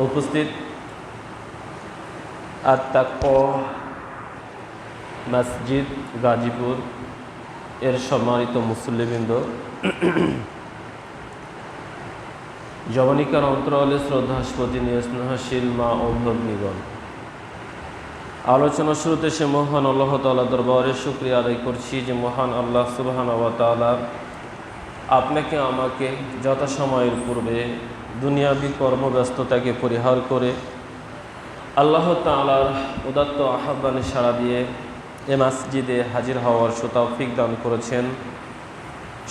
উপস্থিত আত-তাকওয়া মসজিদ গাজীপুর এর সম্মানিত মুসল্লিবৃন্দ, জবনিকার অন্তরালে শ্রদ্ধাস্পতি নিয়ে স্নেহশীল মা ও ভগ্নীগণ, আলোচনা শুরুতে সে মহান আল্লাহ তাআলা দরবারে শুকরিয়া আদায় করছি যে মহান আল্লাহ সুবহানাহু ওয়া তাআলা আপনাকে আমাকে যথাসময়ের পূর্বে দুনিয়াবী কর্মব্যস্ততাকে পরিহার করে আল্লাহ তাআলার উদাত্ত আহ্বানে সাড়া দিয়ে এ মসজিদে হাজির হওয়ার তৌফিক দান করেছেন।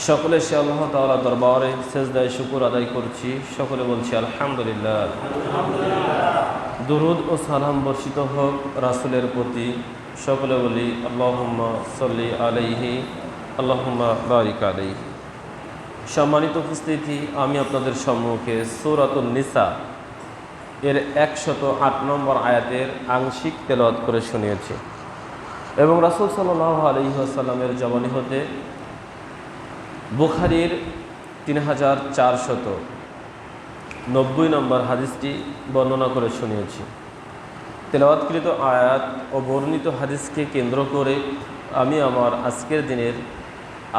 সকলে সে আল্লাহ তাআলা দরবারে সেজদায় শুকর আদায় করছি। সকলে বলছি আলহামদুলিল্লাহ। দুরুদ ও সালাম বর্ষিত হোক রাসূলের প্রতি। সকলে বলি আল্লাহুম্মা সাল্লি আলাইহি আল্লাহুম্মা বারিক আলাইহি। সম্মানিত উপস্থিতি, আমি আপনাদের সম্মুখে সূরাতুন নিসা এর 108 নম্বর আয়াতের আংশিক তেলাওয়াত করে শুনিয়েছি এবং রাসূল সাল্লাল্লাহু আলাইহি ওয়াসাল্লামের জবানি হতে বুখারীর 3490 নম্বর হাদিসটি বর্ণনা করে শুনিয়েছি। তেলাওয়াতকৃত আয়াত ও বর্ণিত হাদিসকে কেন্দ্র করে আমি আমার আজকের দিনের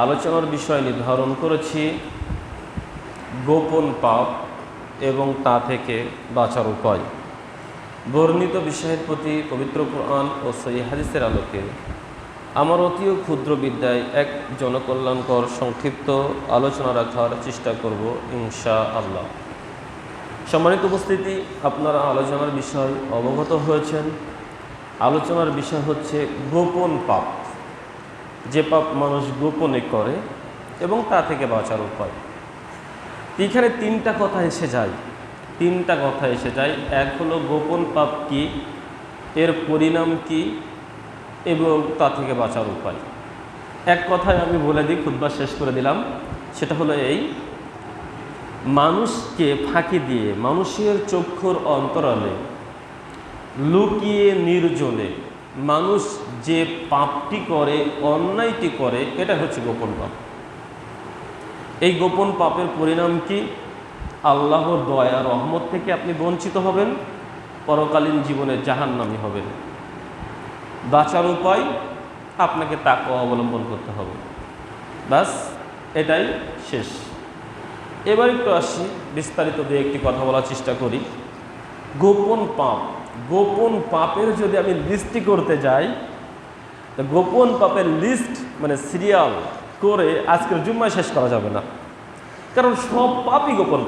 আলোচনার বিষয় নির্ধারণ করেছি গোপন পাপ এবং তা থেকে বাঁচার উপায়। বর্ণিত বিষয়ের প্রতি পবিত্র কোরআন ও সহিহ হাদিসের আলোকে আমার অতি ক্ষুদ্র বিদ্যায় এক জনকল্যাণকর সংক্ষিপ্ত আলোচনা রাখার চেষ্টা করব ইনশাআল্লাহ। সম্মানিত উপস্থিতি, আপনারা আলোচনার বিষয় অবগত হয়েছেন। আলোচনার বিষয় হচ্ছে গোপন পাপ, যে পাপ মানুষ গোপনে করে এবং তা থেকে বাঁচার উপায়। এখানে তিনটা কথা এসে যায়। এক হলো গোপন পাপ কি, এর পরিণাম কি এবং তা থেকে বাঁচার উপায়। এক কথায় আমি বলে দিই, খুতবা শেষ করে দিলাম। সেটা হলো এই, মানুষকে ফাঁকি দিয়ে মানুষের চক্ষুর অন্তরালে লুকিয়ে নির্জনে মানুষ যে পাপটি করে, অন্যায়টি করে, এটা হচ্ছে গোপন পাপ। এই গোপন পাপের পরিণাম কি? আল্লাহর দয়া রহমত থেকে আপনি বঞ্চিত হবেন, পরকালীন জীবনে জাহান্নামী হবেন। বাঁচার উপায়, আপনাকে তাকওয়া অবলম্বন করতে হবে। বাস, এটাই শেষ। এবার একটু আসি, বিস্তারিত দিয়ে একটি কথা বলার চেষ্টা করি। গোপন পাপের যদি আমি লিস্টটি করতে যাই, তো গোপন পাপের লিস্ট মানে সিরিয়াল করে আজকের জুম্মায় শেষ করা যাবে না, কারণ সব পাপই গোপন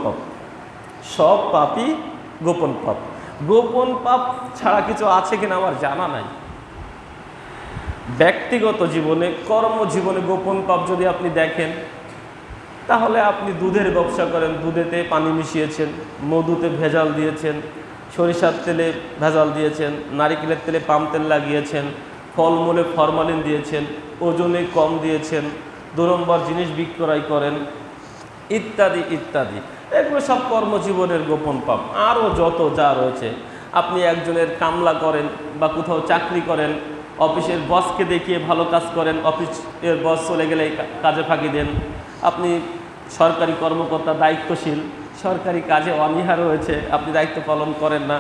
পাপ। গোপন পাপ ছাড়া কিছু আছে কিনা আমার জানা নাই। ব্যক্তিগত জীবনে, কর্মজীবনে গোপন পাপ যদি আপনি দেখেন, তাহলে আপনি দুধের ব্যবসা করেন, দুধেতে পানি মিশিয়েছেন, মধুতে ভেজাল দিয়েছেন, সরিষার তেলে ভেজাল দিয়েছেন, নারিকেলের তেলে পাম তেল লাগিয়েছেন, ফলমূলে ফরমালিন দিয়েছেন, ওজনে কম দিয়েছেন, 2 নম্বর জিনিস বিক্রয় করেন, ইত্যাদি ইত্যাদি। এগুলো সব কর্মজীবনের গোপন পাপ। আরও যত যা রয়েছে, আপনি একজনের কামলা করেন বা কোথাও চাকরি করেন, অফিসের বসকে দেখিয়ে ভালো কাজ করেন, অফিসের বস চলে গেলে কাজে ফাঁকি দেন। আপনি সরকারি কর্মকর্তা, দায়িত্বশীল, সরকারি কাজে অনীহা রয়েছে, আপনি দায়িত্ব পালন করেন না।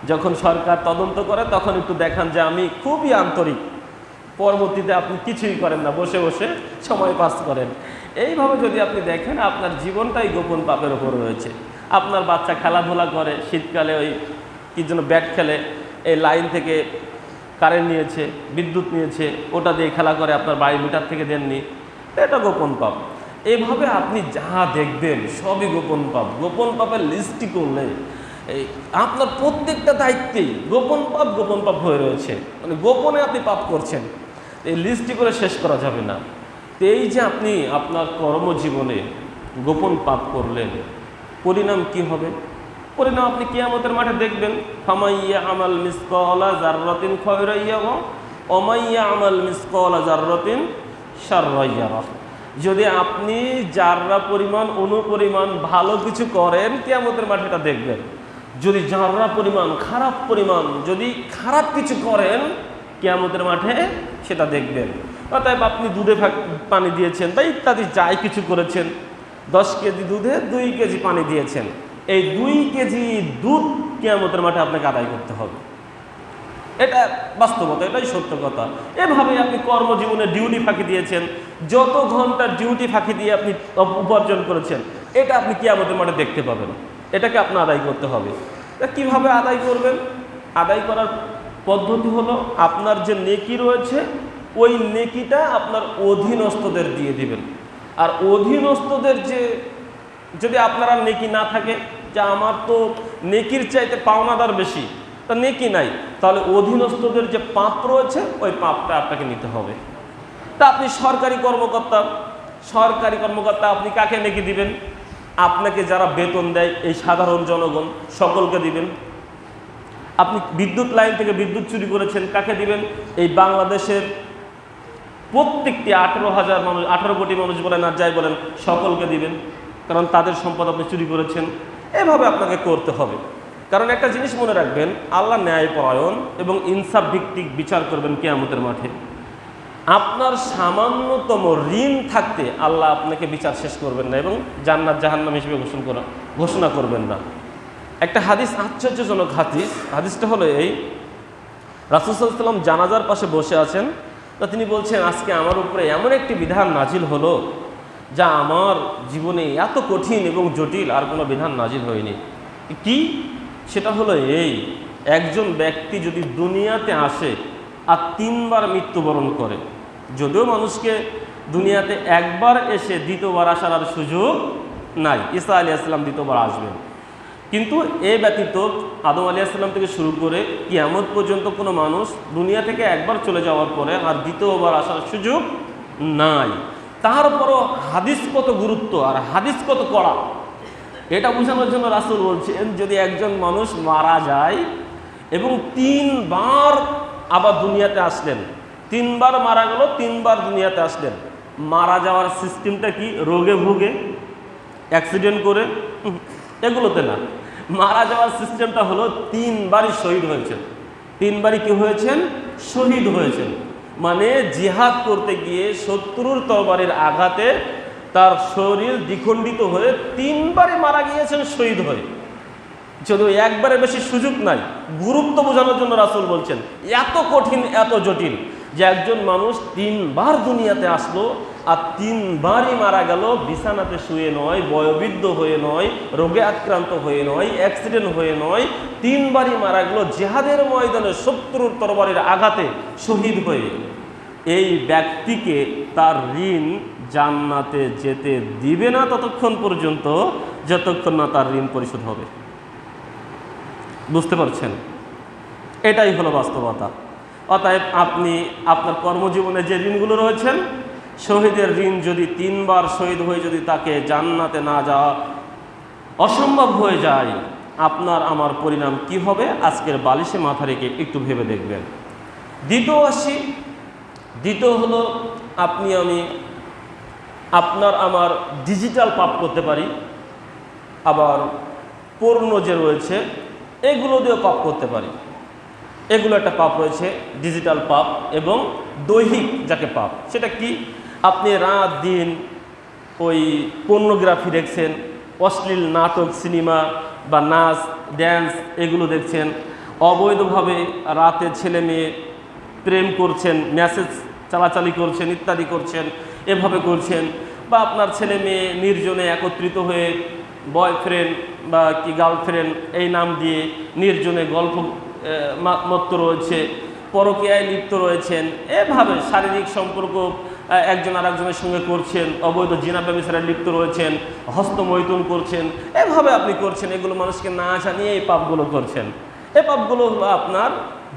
যখন সরকার তদন্ত করে তখন একটু দেখান যে আমি খুবই আন্তরিক, পরবর্তীতে আপনি কিছুই করেন না, বসে বসে সময় পাস করেন। এইভাবে যদি আপনি দেখেন, আপনার জীবনটাই গোপন পাপের ওপর রয়েছে। আপনার বাচ্চা খেলাধুলা করে, শীতকালে ওই কি জন্য ব্যাট খেলে, এই লাইন থেকে কারেন্ট নিয়েছে, বিদ্যুৎ নিয়েছে, ওটা দিয়ে খেলা করে, আপনার বাড়ি মিটার থেকে দেননি, এটা গোপন পাপ। এইভাবে আপনি যা দেখবেন সবই গোপন পাপ। গোপন পাপের লিস্টটি করলে এই আপনার প্রত্যেকটা দায়িত্বেই গোপন পাপ হয়ে রয়েছে, মানে গোপনে আপনি পাপ করছেন। এই লিস্টটি করে শেষ করা যাবে না। তো এই যে আপনি আপনার কর্মজীবনে গোপন পাপ করলেন, পরিণাম কি হবে? পরিণাম আপনি কিয়ামতের মাঠে দেখবেন, ফামাইয়া আমাল মিসকালা যাররাতিন খায়রান ইয়ারা ওয়া মাইয়া আমাল মিসকালা যাররাতিন শাররান ইয়ারা। যদি আপনি জাররা পরিমাণ, অনুপরিমাণ ভালো কিছু করেন, কিয়ামতের মাঠে এটা দেখবেন। যদি জাররা পরিমাণ, যদি খারাপ কিছু করেন, কিয়ামতের মাঠে সেটা দেখবেন। অতএব আপনি দুধে পানি দিয়েছেন বা ইত্যাদি যাই কিছু করেছেন, 10 কেজি দুধে 2 কেজি পানি দিয়েছেন, এই 2 কেজি দুধ কিয়ামতের মাঠে আপনাকে আদায় করতে হবে। এটা বাস্তবতা, এটাই সত্য কথা। এভাবে আপনি কর্মজীবনে ডিউটি ফাঁকি দিয়েছেন, যত ঘন্টার ডিউটি ফাঁকি দিয়ে আপনি উপার্জন করেছেন, এটা আপনি কিয়ামতের মাঠে দেখতে পাবেন। এটাকে আপনার আদায় করতে হবে। তা কীভাবে আদায় করবেন? আদায় করার পদ্ধতি হলো, আপনার যে নেকি রয়েছে ওই নেকিটা আপনার অধীনস্থদের দিয়ে দিবেন। আর অধীনস্থদের যদি আপনার আর নেকি না থাকে, যে আমার তো নেকির চাইতে পাওনাদার বেশি, তা নেকি নাই, তাহলে অধীনস্থদের যে পাপ রয়েছে ওই পাপটা আপনাকে নিতে হবে। তা আপনি সরকারি কর্মকর্তা, আপনি কাকে নেকি দিবেন? আপনাকে যারা বেতন দেয় এই সাধারণ জনগণ সকলকে দিবেন। আপনি বিদ্যুৎ লাইন থেকে বিদ্যুৎ চুরি করেছেন, কাকে দিবেন? এই বাংলাদেশের প্রত্যেকটি 18 কোটি মানুষ বলেন আর যাই বলেন, সকলকে দিবেন, কারণ তাদের সম্পদ আপনি চুরি করেছেন। এভাবে আপনাকে করতে হবে। কারণ একটা জিনিস মনে রাখবেন, আল্লাহ ন্যায়পরায়ণ এবং ইনসাফ ভিত্তিক বিচার করবেন কিয়ামতের মাঠে। আপনার সামান্যতম ঋণ থাকতে আল্লাহ আপনাকে বিচার শেষ করবেন না এবং জান্নাত জাহান্নাম হিসেবে ঘোষণা করবেন না। একটা হাদিস, আশ্চর্যজনক হাদিসটা হলো এই, রাসূল সাল্লাল্লাহু আলাইহি ওয়াসাল্লাম জানাজার পাশে বসে আছেন। তা তিনি বলছেন, আজকে আমার উপরে এমন একটি বিধান নাজিল হলো যা আমার জীবনে এত কঠিন এবং জটিল আর কোনো বিধান নাজিল হয়নি। কি? সেটা হলো এই, একজন ব্যক্তি যদি দুনিয়াতে আসে আর 3 বার মৃত্যুবরণ করে, যদিও মানুষকে দুনিয়াতে একবার এসে দ্বিতীয়বার আসার আর সুযোগ নাই, ঈসা আলাইহিস সালাম দ্বিতীয়বার আসবেন, কিন্তু এ ব্যতীত আদম আলাইহিস সালাম থেকে শুরু করে কিয়ামত পর্যন্ত কোনো মানুষ দুনিয়া থেকে একবার চলে যাওয়ার পরে আর দ্বিতীয়বার আসার সুযোগ নাই। তারপরও হাদিস কত গুরুত্ব আর হাদিস কত কড়া, এটা বোঝানোর জন্য রাসূল বলছেন, যদি একজন মানুষ মারা যায় এবং 3 বার আবার দুনিয়াতে আসলেন, 3 বার মারা গেল, 3 বার দুনিয়াতে আসলেন, মারা যাওয়ার সিস্টেমটা কি? রোগে ভুগে, অ্যাক্সিডেন্ট করে, এগুলোতে না। মারা যাওয়ার সিস্টেমটা হলো 3 বারই শহীদ হয়েছেন। 3 বারই কি হয়েছেন? শহীদ হয়েছেন। মানে জিহাদ করতে গিয়ে শত্রুর তরবারির আঘাতে তার শরীর দ্বিখণ্ডিত হয়ে 3 বারই মারা গিয়েছেন শহীদ হয়ে। যদিও একবারে বেশি সুযোগ নাই, গুরুত্ব বোঝানোর জন্য রাসূল বলছেন, এত কঠিন এত জটিল যে একজন মানুষ 3 বার দুনিয়াতে আসলো আর 3 বারই মারা গেল, বিছানাতে শুয়ে নয়, বয়োবৃদ্ধ হয়ে নয়, রোগে আক্রান্ত হয়ে নয়, অ্যাক্সিডেন্ট হয়ে নয়, 3 বারই মারা গেল জিহাদের ময়দানে শত্রুর তরবারির আঘাতে শহীদ হয়ে। এই ব্যক্তিকে তার ঋণ জান্নাতে যেতে দিবে না ততক্ষণ পর্যন্ত যতক্ষণ না তার ঋণ পরিশোধ হবে। বুঝতে পারছেন? এটাই হলো বাস্তবতা। অতএব আপনি আপনার কর্মজীবনে যে ঋণগুলো রয়েছেন, শহীদের ঋণ যদি 3 বার শহীদ হয়ে যদি তাকে জান্নাতে না যাওয়া অসম্ভব হয়ে যায়, আপনার আমার পরিণাম কি হবে আজকের বালিশে মাথা রেখে একটু ভেবে দেখবেন। দ্বিতীয় হলো, আমি আপনার আমার ডিজিটাল পাপ করতে পারি, আবার পূর্ণ যে রয়েছে এগুলো দিয়েও পাপ করতে পারি। এগুলো একটা পাপ রয়েছে, ডিজিটাল পাপ, এবং দৈহিক যাকে পাপ। সেটা কি? আপনি রাত দিন ওই পর্নোগ্রাফি দেখছেন, অশ্লীল নাটক, সিনেমা বা নাচ, ড্যান্স এগুলো দেখছেন, অবৈধভাবে রাতে ছেলে মেয়ে প্রেম করছেন, মেসেজ চালাচালি করছেন, ইত্যাদি করছেন, এভাবে করছেন। বা আপনার ছেলে মেয়ে নির্জনে একত্রিত হয়ে বয়ফ্রেন্ড বা কি গার্লফ্রেন্ড এই নাম দিয়ে নির্জনে গল্প মত্ত রয়েছে, পরকীয়ায় লিপ্ত রয়েছেন, এভাবে শারীরিক সম্পর্ক একজন আর একজনের সঙ্গে করছেন, অবৈধ জিনা ব্যভিচারে লিপ্ত রয়েছেন, হস্তমৈথুন করছেন, এভাবে আপনি করছেন। এগুলো মানুষকে না জানিয়ে এই পাপগুলো করছেন। এই পাপগুলো হলো আপনার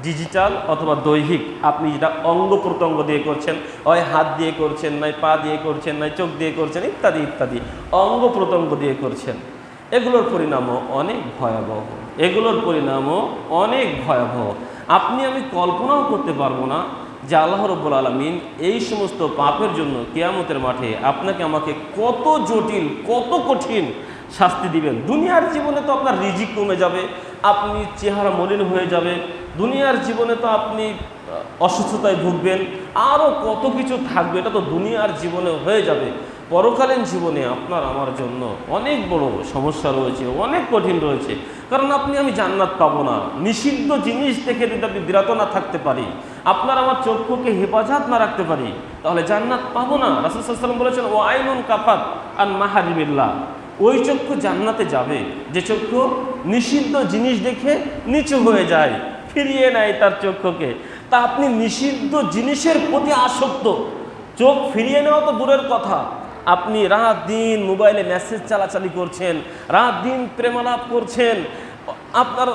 ডিজিটাল অথবা দৈহিক। আপনি যেটা অঙ্গ প্রত্যঙ্গ দিয়ে করছেন, হয় হাত দিয়ে করছেন, নয় পা দিয়ে করছেন, নয় চোখ দিয়ে করছেন, ইত্যাদি ইত্যাদি অঙ্গ প্রত্যঙ্গ দিয়ে করছেন। এগুলোর পরিণামও অনেক ভয়াবহ। আপনি আমি কল্পনাও করতে পারবো না যে আল্লাহ রাব্বুল আলামিন এই সমস্ত পাপের জন্য কিয়ামতের মাঠে আপনাকে আমাকে কত জটিল, কত কঠিন শাস্তি দিবেন। দুনিয়ার জীবনে তো আপনার রিজিক কমে যাবে, আপনি চেহারা মলিন হয়ে যাবে, দুনিয়ার জীবনে তো আপনি অসুস্থতায় ভুগবেন, আরও কত কিছু থাকবে, এটা তো দুনিয়ার জীবনে হয়ে যাবে। পরকালীন জীবনে আপনার আমার জন্য অনেক বড় সমস্যা রয়েছে, অনেক কঠিন রয়েছে। কারণ আপনি আমি জান্নাত পাবো না, নিষিদ্ধ জিনিস দেখে যদি আপনি বিরত না থাকতে পারি, আপনার আমার চক্ষুকে হেফাজত না রাখতে পারি, তাহলে জান্নাত পাবো না। রাসূল সাল্লাল্লাহু আলাইহি ওয়াসাল্লাম বলেছেন, ও আইনুন কাফাত আন মাহারিমিল্লাহ, ওই চক্ষু জান্নাতে যাবে যে চক্ষু নিষিদ্ধ জিনিস দেখে নিচু হয়ে যায়, ফিরিয়ে নেয় তার চক্ষুকে। তা আপনি নিষিদ্ধ জিনিসের প্রতি আসক্ত, চোখ ফিরিয়ে নেওয়া তো দূরের কথা, আপনি রাত দিন মোবাইলে মেসেজ চালাচালি করছেন, রাত দিন প্রেমালাপ করছেন, আপনার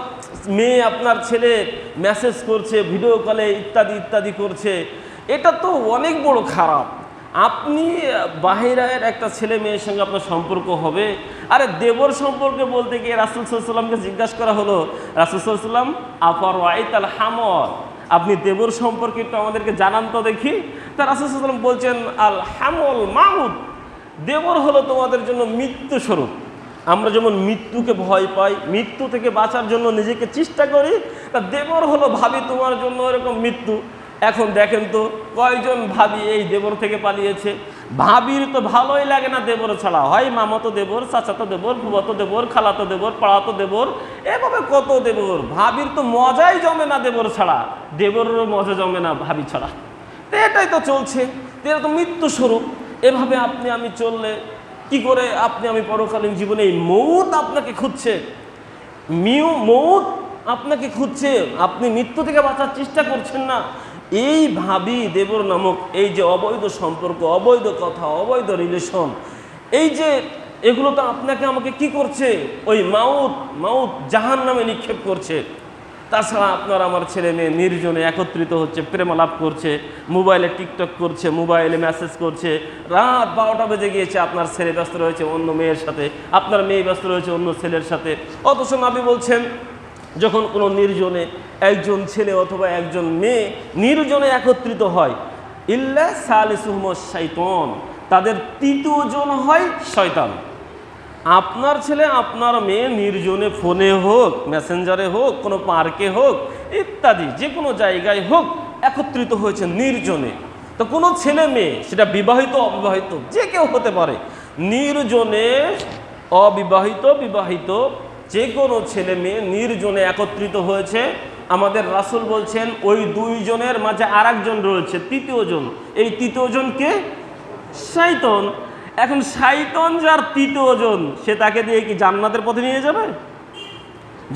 মেয়ে আপনার ছেলে মেসেজ করছে, ভিডিও কলে ইত্যাদি ইত্যাদি করছে, এটা তো অনেক বড় খারাপ। আপনি বাহিরের একটা ছেলে মেয়ের সঙ্গে আপনার সম্পর্ক হবে। আরে দেবর সম্পর্কে বলতে গিয়ে রাসূল সাল্লাল্লাহু আলাইহি ওয়াসাল্লামকে জিজ্ঞাসা করা হলো, রাসূল সাল্লাল্লাহু আলাইহি ওয়াসাল্লাম আফারাআইতাল হামর, আপনি দেবর সম্পর্কে একটু আমাদেরকে জানান তো দেখি। তা রাসূল সাল্লাল্লাহু আলাইহি ওয়াসাল্লাম বলছেন, আল হামল মাউত, দেবর হলো তোমাদের জন্য মৃত্যু স্বরূপ। আমরা যেমন মৃত্যুকে ভয় পাই, মৃত্যু থেকে বাঁচার জন্য নিজেকে চেষ্টা করি, তা দেবর হলো ভাবি তোমার জন্য এরকম মৃত্যু। এখন দেখেন তো কয়জন ভাবি এই দেবর থেকে পালিয়েছে। ভাবির তো ভালোই লাগে না দেবর ছাড়া, হয় মামাতো দেবর, চাচাতো দেবর, ফুফাতো দেবর, খালাতো দেবর, পাড়াতো দেবর, এভাবে কত দেবর। ভাবির তো মজাই জমে না দেবর ছাড়া, দেবরেরও মজা জমে না ভাবি ছাড়া। তো এটাই তো চলছে, এটা তো মৃত্যু স্বরূপ। এভাবে আপনি আমি চললে কি করে আপনি আমি পরকালীন জীবনে এই মৌত আপনাকে খুঁজছে, মৌত আপনাকে খুঁজছে, আপনি মৃত্যু থেকে বাঁচার চেষ্টা করছেন না। এই ভাবি দেবর নামক এই যে অবৈধ সম্পর্ক, অবৈধ কথা, অবৈধ রিলেশন, এই যে এগুলো তো আপনাকে আমাকে কি করছে, ওই মাউত জাহান্নামে নিক্ষেপ করছে। তাছাড়া আপনার আমার ছেলে মেয়ে নির্জনে একত্রিত হচ্ছে, প্রেমালাপ করছে, মোবাইলে টিকটক করছে, মোবাইলে মেসেজ করছে, রাত 12টা বেজে গিয়েছে, আপনার ছেলে ব্যস্ত রয়েছে অন্য মেয়ের সাথে, আপনার মেয়ে ব্যস্ত রয়েছে অন্য ছেলের সাথে। অথচ নবী বলছেন, যখন কোনো নির্জনে একজন ছেলে অথবা একজন মেয়ে নির্জনে একত্রিত হয়, ইল্লা সালিসুহুমুশ শাইতান, তাদের তৃতীয় জন হয় শয়তান। আপনার ছেলে আপনার মেয়ে নির্জনে, ফোনে হোক, মেসেঞ্জারে হোক, কোনো পার্কে হোক, ইত্যাদি যে কোনো জায়গায় হোক, একত্রিত হয়েছে নির্জনে। তো কোনো ছেলে মেয়ে, সেটা বিবাহিত অবিবাহিত যে কেউ হতে পারে, নির্জনে, অবিবাহিত বিবাহিত যে কোনো ছেলে মেয়ে নির্জনে একত্রিত হয়েছে, আমাদের রাসূল বলছেন ওই দুইজনের মাঝে আর একজন রয়েছে, তৃতীয় জন। এই তৃতীয় জনকে শয়তান। এখন শয়তান যার তৃতীয় জন, সে তাকে দিয়ে কি জান্নাতের পথে নিয়ে যাবে?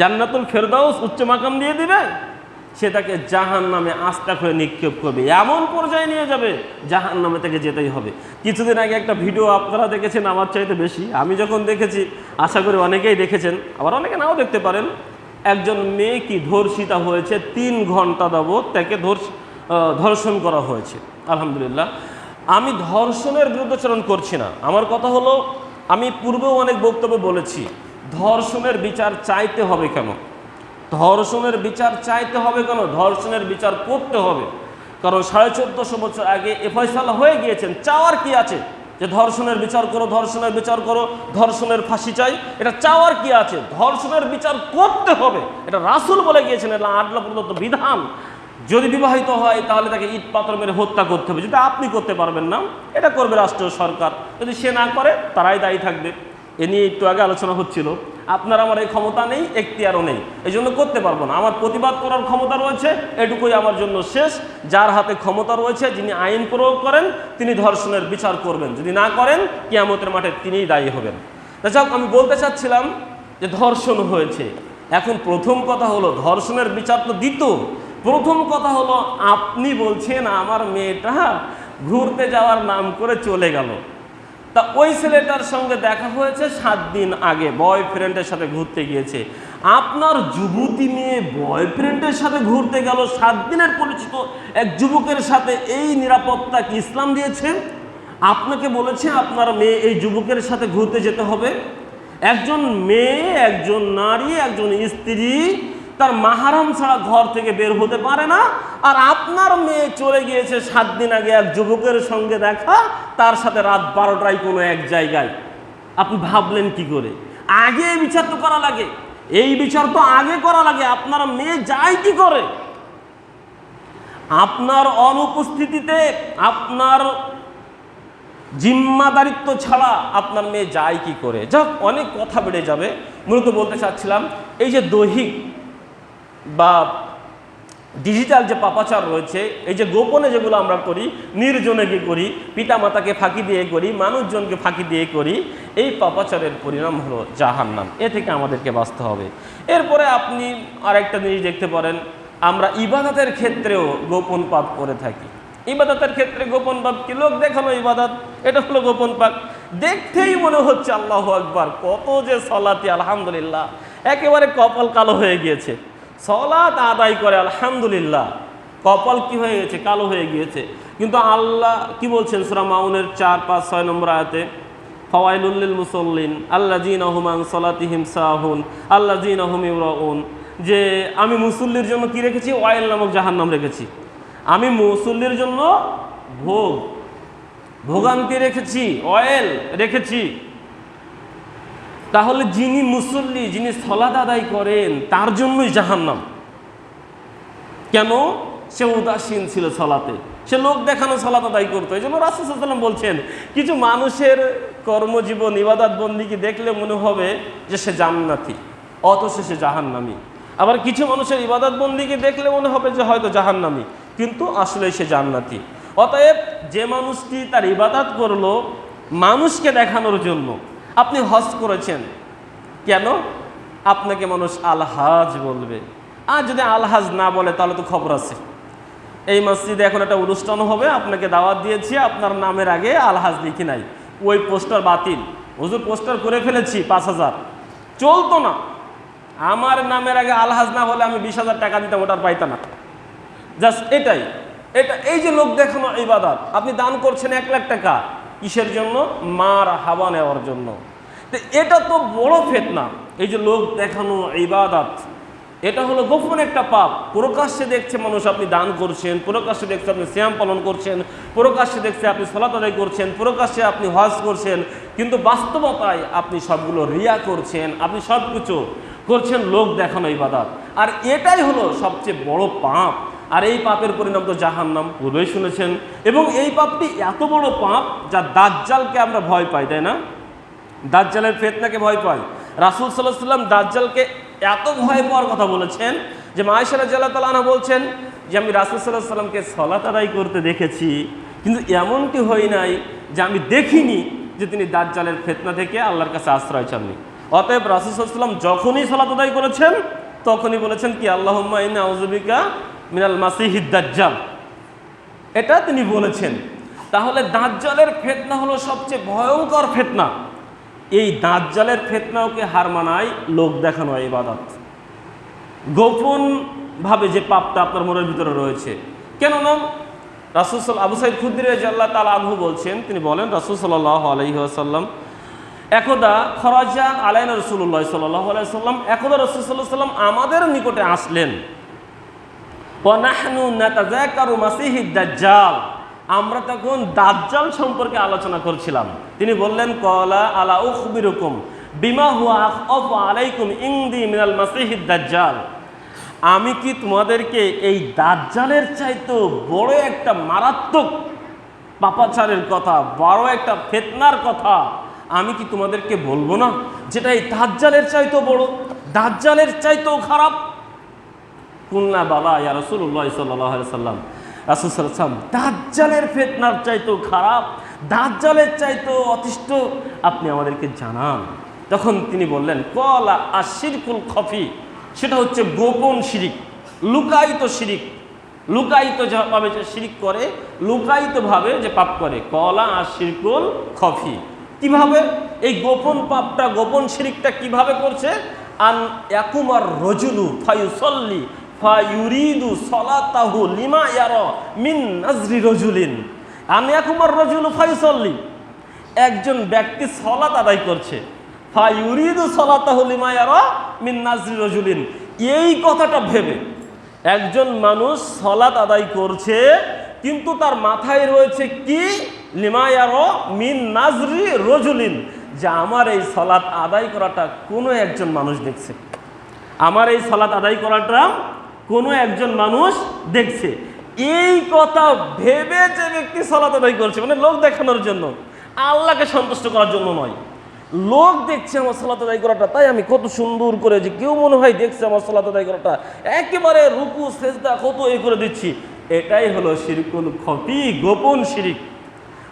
জান্নাতুল ফেরদাউস উচ্চ মাকাম দিয়ে দিবে? সে তাকে জাহান্নামে আস্তা করে নিক্ষেপ করবে, এমন পর্যায়ে নিয়ে যাবে জাহান্নামে তাকে যেতেই হবে। কিছুদিন আগে একটা ভিডিও আপনারা দেখেছেন আমার চাইতে বেশি, আমি যখন দেখেছি, আশা করি অনেকেই দেখেছেন, আবার অনেকে নাও দেখতে পারেন। একজন মেয়ে কি ধর্ষিতা হয়েছে, 3 ঘন্টা যাবত তাকে ধর্ষণ করা হয়েছে। আলহামদুলিল্লাহ, আমি ধর্ষণের বিরুদ্ধাচরণ করছি না। আমার কথা হলো, আমি পূর্বেও অনেক বক্তব্য বলেছি, ধর্ষণের বিচার চাইতে হবে কেন? ধর্ষণের বিচার চাইতে হবে কেন? ধর্ষণের বিচার করতে হবে। কারণ 1450 বছর আগে এ ফয়সালা হয়ে গিয়েছেন, চাওয়ার কি আছে যে ধর্ষণের বিচার করো, ধর্ষণের বিচার করো, ধর্ষণের ফাঁসি চাই, এটা চাওয়ার কি আছে? ধর্ষণের বিচার করতে হবে, এটা রাসূল বলে গিয়েছেন, এটা আল্লাহ প্রদত্ত বিধান। যদি বিবাহিত হয় তাহলে তাকে ইট পাথর মেরে হত্যা করতে হবে, যেটা আপনি করতে পারবেন না, এটা করবে রাষ্ট্রীয় সরকার। যদি সে না করে তারাই দায়ী থাকবে। এ নিয়ে একটু আগে আলোচনা হচ্ছিল। আপনার আমার এই ক্ষমতা নেই, এখতিয়ারও নেই, এই জন্য করতে পারবো না। আমার প্রতিবাদ করার ক্ষমতা রয়েছে, এটুকুই আমার জন্য শেষ। যার হাতে ক্ষমতা রয়েছে, যিনি আইন প্রয়োগ করেন, তিনি ধর্ষণের বিচার করবেন। যদি না করেন, কিয়ামতের মাঠে তিনিই দায়ী হবেন। যাক, আমি বলতে চাচ্ছিলাম যে ধর্ষণ হয়েছে। এখন প্রথম কথা হলো, ধর্ষণের বিচার তো দিত। প্রথম কথা হলো, আপনি বলছেন আমার মেয়েটা ঘুরতে যাওয়ার নাম করে চলে গেল। তা ওই ছেলেটার সঙ্গে দেখা হয়েছে 7 দিন আগে, বয়ফ্রেন্ডের সাথে ঘুরতে গিয়েছে। আপনার যুবতী মেয়ে বয়ফ্রেন্ডের সাথে ঘুরতে গেল, 7 দিনের পরিচিত এক যুবকের সাথে, এই নিরাপত্তা কি ইসলাম দিয়েছে? আপনাকে বলেছে আপনার মেয়ে এই যুবকের সাথে ঘুরতে যেতে হবে? একজন মেয়ে, একজন নারী, একজন স্ত্রী তার মাহারাম ছাড়া ঘর থেকে বের হতে পারে না। আর আপনার মেয়ে চলে গিয়েছে 7 দিন আগে এক যুবকের সঙ্গে দেখা, তার সাথে রাত 12টায় কোনো এক জায়গায়। আপনি ভাবলেন কি করে? আগে এই বিচার তো করা লাগে, এই বিচার তো আগে করা লাগে। আপনার মেয়ে যায় কি করে? আপনার অনুপস্থিতিতে, আপনার জিম্মাদারিত্ব ছাড়া আপনার মেয়ে যায় কি করে। যাক, অনেক কথা বেড়ে যাবে। মূলত বলতে চাচ্ছিলাম, এই যে দৈহিক বা ডিজিটাল যে পাপাচার রয়েছে, এই যে গোপনে যেগুলো আমরা করি, নির্জনে গিয়ে করি, পিতামাতাকে ফাঁকি দিয়ে করি, মানুষজনকে ফাঁকি দিয়ে করি, এই পাপাচারের পরিণাম হলো জাহান্নাম। এ থেকে আমাদেরকে বাঁচতে হবে। এরপরে আপনি আরেকটা জিনিস দেখতে পারেন, আমরা ইবাদতের ক্ষেত্রেও গোপন পাপ করে থাকি। ইবাদতের ক্ষেত্রে গোপন পাপ কি? লোক দেখানো ইবাদত, এটা হলো গোপন পাপ। দেখতেই মনে হচ্ছে আল্লাহু আকবার, কত যে সলাতি, আলহামদুলিল্লাহ, একেবারে কপাল কালো হয়ে গিয়েছে। সলাত আদায় করে আলহামদুলিল্লাহ, কপাল কি হয়ে গেছে? কালো হয়ে গিয়েছে। কিন্তু আল্লাহ কি বলছেন সূরা মাউনের 4, 5, 6 নম্বর আয়াতে, ফাওয়াইলুল লিল মুসাল্লিন আল্লাযীনা হুম আন সালাতিহিম সাহুন আল্লাযীনা হুম ইউরাউন, যে আমি মুসল্লির জন্য কি রেখেছি? ওয়াইল নামক জাহান্নাম রেখেছি। আমি মুসল্লির জন্য ভোগান্তি রেখেছি, ওয়াইল রেখেছি। তাহলে যিনি মুসল্লি, যিনি সালাত আদায় করেন, তার জন্যই জাহান্নাম। কেন? সে উদাসীন ছিল সালাতে, সে লোক দেখানো সালাত আদায় করতো। এই জন্য রাসূল সাল্লাল্লাহু আলাইহি ওয়াসাল্লাম বলছেন, কিছু মানুষের কর্মজীবন, ইবাদত বন্দিকে দেখলে মনে হবে যে সে জান্নাতি, অথচ সে জাহান্নামী। আবার কিছু মানুষের ইবাদত বন্দিকে দেখলে মনে হবে যে হয়তো জাহান্নামী, কিন্তু আসলে সে জান্নাতি। অতএব যে মানুষটি তার ইবাদত করলো মানুষকে দেখানোর জন্য, আপনি হজ করেছেন, কেন? আপনাকে মানুষ আলহাজ বলবে। আর যদি আলহাজ না বলে তাহলে তো খবর আছে। এই মসজিদে এখন একটা অনুষ্ঠান হবে, আপনাকে দাওয়াত দিয়েছি, আপনার নামের আগে আলহাজ লিখি নাই, ওই পোস্টার বাতিল। হুজুর পোস্টার করে ফেলেছি 5,000, চলতো না। আমার নামের আগে আলহাজ না হলে আমি 20,000 টাকা দিতাম, ওটার পাইতাম না। জাস্ট এটাই। এই যে লোক দেখানো ইবাদত, আপনি দান করছেন 1 লাখ টাকা, কিসের জন্য? মার হাওয়া নেওয়ার জন্য। তো এটা তো বড় ফিতনা। এই যে লোক দেখানো ইবাদত, এটা হলো গোপন একটা পাপ। প্রকাশ্যে দেখছে মানুষ আপনি দান করছেন, প্রকাশ্যে দেখছে আপনি সিয়াম পালন করছেন, প্রকাশ্যে দেখছে আপনি সালাত আদায় করছেন, প্রকাশ্যে আপনি হজ করছেন, কিন্তু বাস্তবতায় আপনি সবগুলো রিয়া করছেন, আপনি সব কিছু করছেন লোক দেখানো ইবাদত। আর এটাই হলো সবচেয়ে বড় পাপ। আর এই পাপের পরিণাম তো জাহান্নাম, পূর্বেই শুনেছেন। এবং এই পাপটি এত বড় পাপ যা দাজ্জালকে আমরা ভয় পাই, তাই না? দাজ্জালের ফিতনাকে ভয় পাই। রাসূল সাল্লাল্লাহু আলাইহি ওয়াসাল্লাম দাজ্জালকে এত ভয় পাওয়ার কথা বলেছেন যে আয়েশা রাদিয়াল্লাহু তাআলা আনহা বলছেন যে আমি রাসূল সাল্লাল্লাহু আলাইহি ওয়াসাল্লামকে সালাত আদায় করতে দেখেছি, কিন্তু এমনটি হয় নাই যে আমি দেখিনি যে তিনি দাজ্জালের ফিতনা থেকে আল্লাহর কাছে আশ্রয় চাননি। অতএব রাসূল সাল্লাল্লাহু আলাইহি ওয়াসাল্লাম যখনই সালাত আদায় করেছেন তখনই বলেছেন কি, আল্লাহুম্মা ইন্নী আউযু বিকা মিনাল মাসিহিদ দাজ্জাল, এটা তিনি বলেছেন। তাহলে দাজ্জালের ফিতনা হলো সবচেয়ে ভয়ঙ্কর ফিতনা। এই দাজ্জালের ফিতনাকে হার মানায় লোক দেখানো ইবাদত, গোপনভাবে যে পাপটা আপনার মনের ভিতরে রয়েছে। কেননা রাসূল আবু সাঈদ খুদরি রাদিয়াল্লাহু তাআলা আনহু বলছেন, তিনি বলেন রাসূল সাল্লাল্লাহু আলাইহি ওয়াসাল্লাম একদা খরাজা আলাইনা রাসূলুল্লাহ সাল্লাল্লাহু আলাইহি ওয়াসাল্লাম, একদা রাসূল সাল্লাল্লাহু আলাইহি ওয়াসাল্লাম আমাদের নিকটে আসলেন। ওয়া নাহনু নাতাযাকারু মাসিহিদ দাজ্জাল, আমরা তখন দাজ্জাল সম্পর্কে আলোচনা করছিলাম। তিনি বললেন, ক্বালা আলা উখবিরুকুম বিমা হুয়া আখআফু আলাইকুম ইনদি মিনাল মাসিহিদ দাজ্জাল, আমি কি তোমাদেরকে এই দাজ্জালের চাইতেও বড় একটা মারাত্মক পাপাচারের কথা, বড় একটা ফিতনার কথা আমি কি তোমাদেরকে বলবো না, যেটা এই দাজ্জালের চাইতেও বড়, দাজ্জালের চাইতেও খারাপ? কুলনা বালা ইয়া রাসূলুল্লাহ সাল্লাল্লাহু আলাইহি ওয়াসাল্লাম, রাসূল সাল্লাল্লাহু আলাইহি ওয়াসাল্লাম দাজ্জালের ফিতনার চাইতেও খারাপ, দাজ্জালের চাইতেও অতিষ্ঠ আপনি আমাদেরকে জানান। তখন তিনি বললেন, ক্বালা আশিরকুল খফি, সেটা হচ্ছে গোপন শিরিক, লুকায়িত শিরিক, লুকায়িতভাবে যে শিরিক করে, লুকায়িতভাবে যে পাপ করে। ক্বালা আশিরকুল খফি, কিভাবে এই গোপন পাপটা, গোপন শিরিকটা কিভাবে করছে? আন ইয়াকুমার রাজুলু ফায়ুসাল্লি ফায়ুরিদু সালাতাহু লিমা ইয়ারা মিন নাজরি রাজুলিন। আন ইয়াকুমার রাজুলু ফায়ুসাল্লি, একজন ব্যক্তি সালাত আদায় করছে, ফায়ুরিদু সালাতাহু লিমা ইয়ারা মিন নাজরি রাজুলিন, এই কথাটা ভেবে একজন মানুষ সালাত আদায় করছে, কিন্তু তার মাথায় রয়েছে কি? লিমা ইয়ারা মিন নাজরি রাজুলিন, যে আমার এই সালাত আদায় করাটা কোনো একজন মানুষ দেখছে, আমার এই সালাত আদায় করাটা কোনো একজন মানুষ দেখছে। এই কথা ভেবে যে ব্যক্তি সালাত আদায় করছে, মানে লোক দেখানোর জন্য, আল্লাহকে সন্তুষ্ট করার জন্য নয়। লোক দেখছে আমার সালাত আদায় করাটা, তাই আমি কত সুন্দর করে, যে কেউ মনে হয় দেখছে আমার সালাত আদায় করাটা, একেবারে রুকু সেজদা কত করে দিচ্ছি। এটাই হলো শিরকুল খফি, গোপন শিরিক।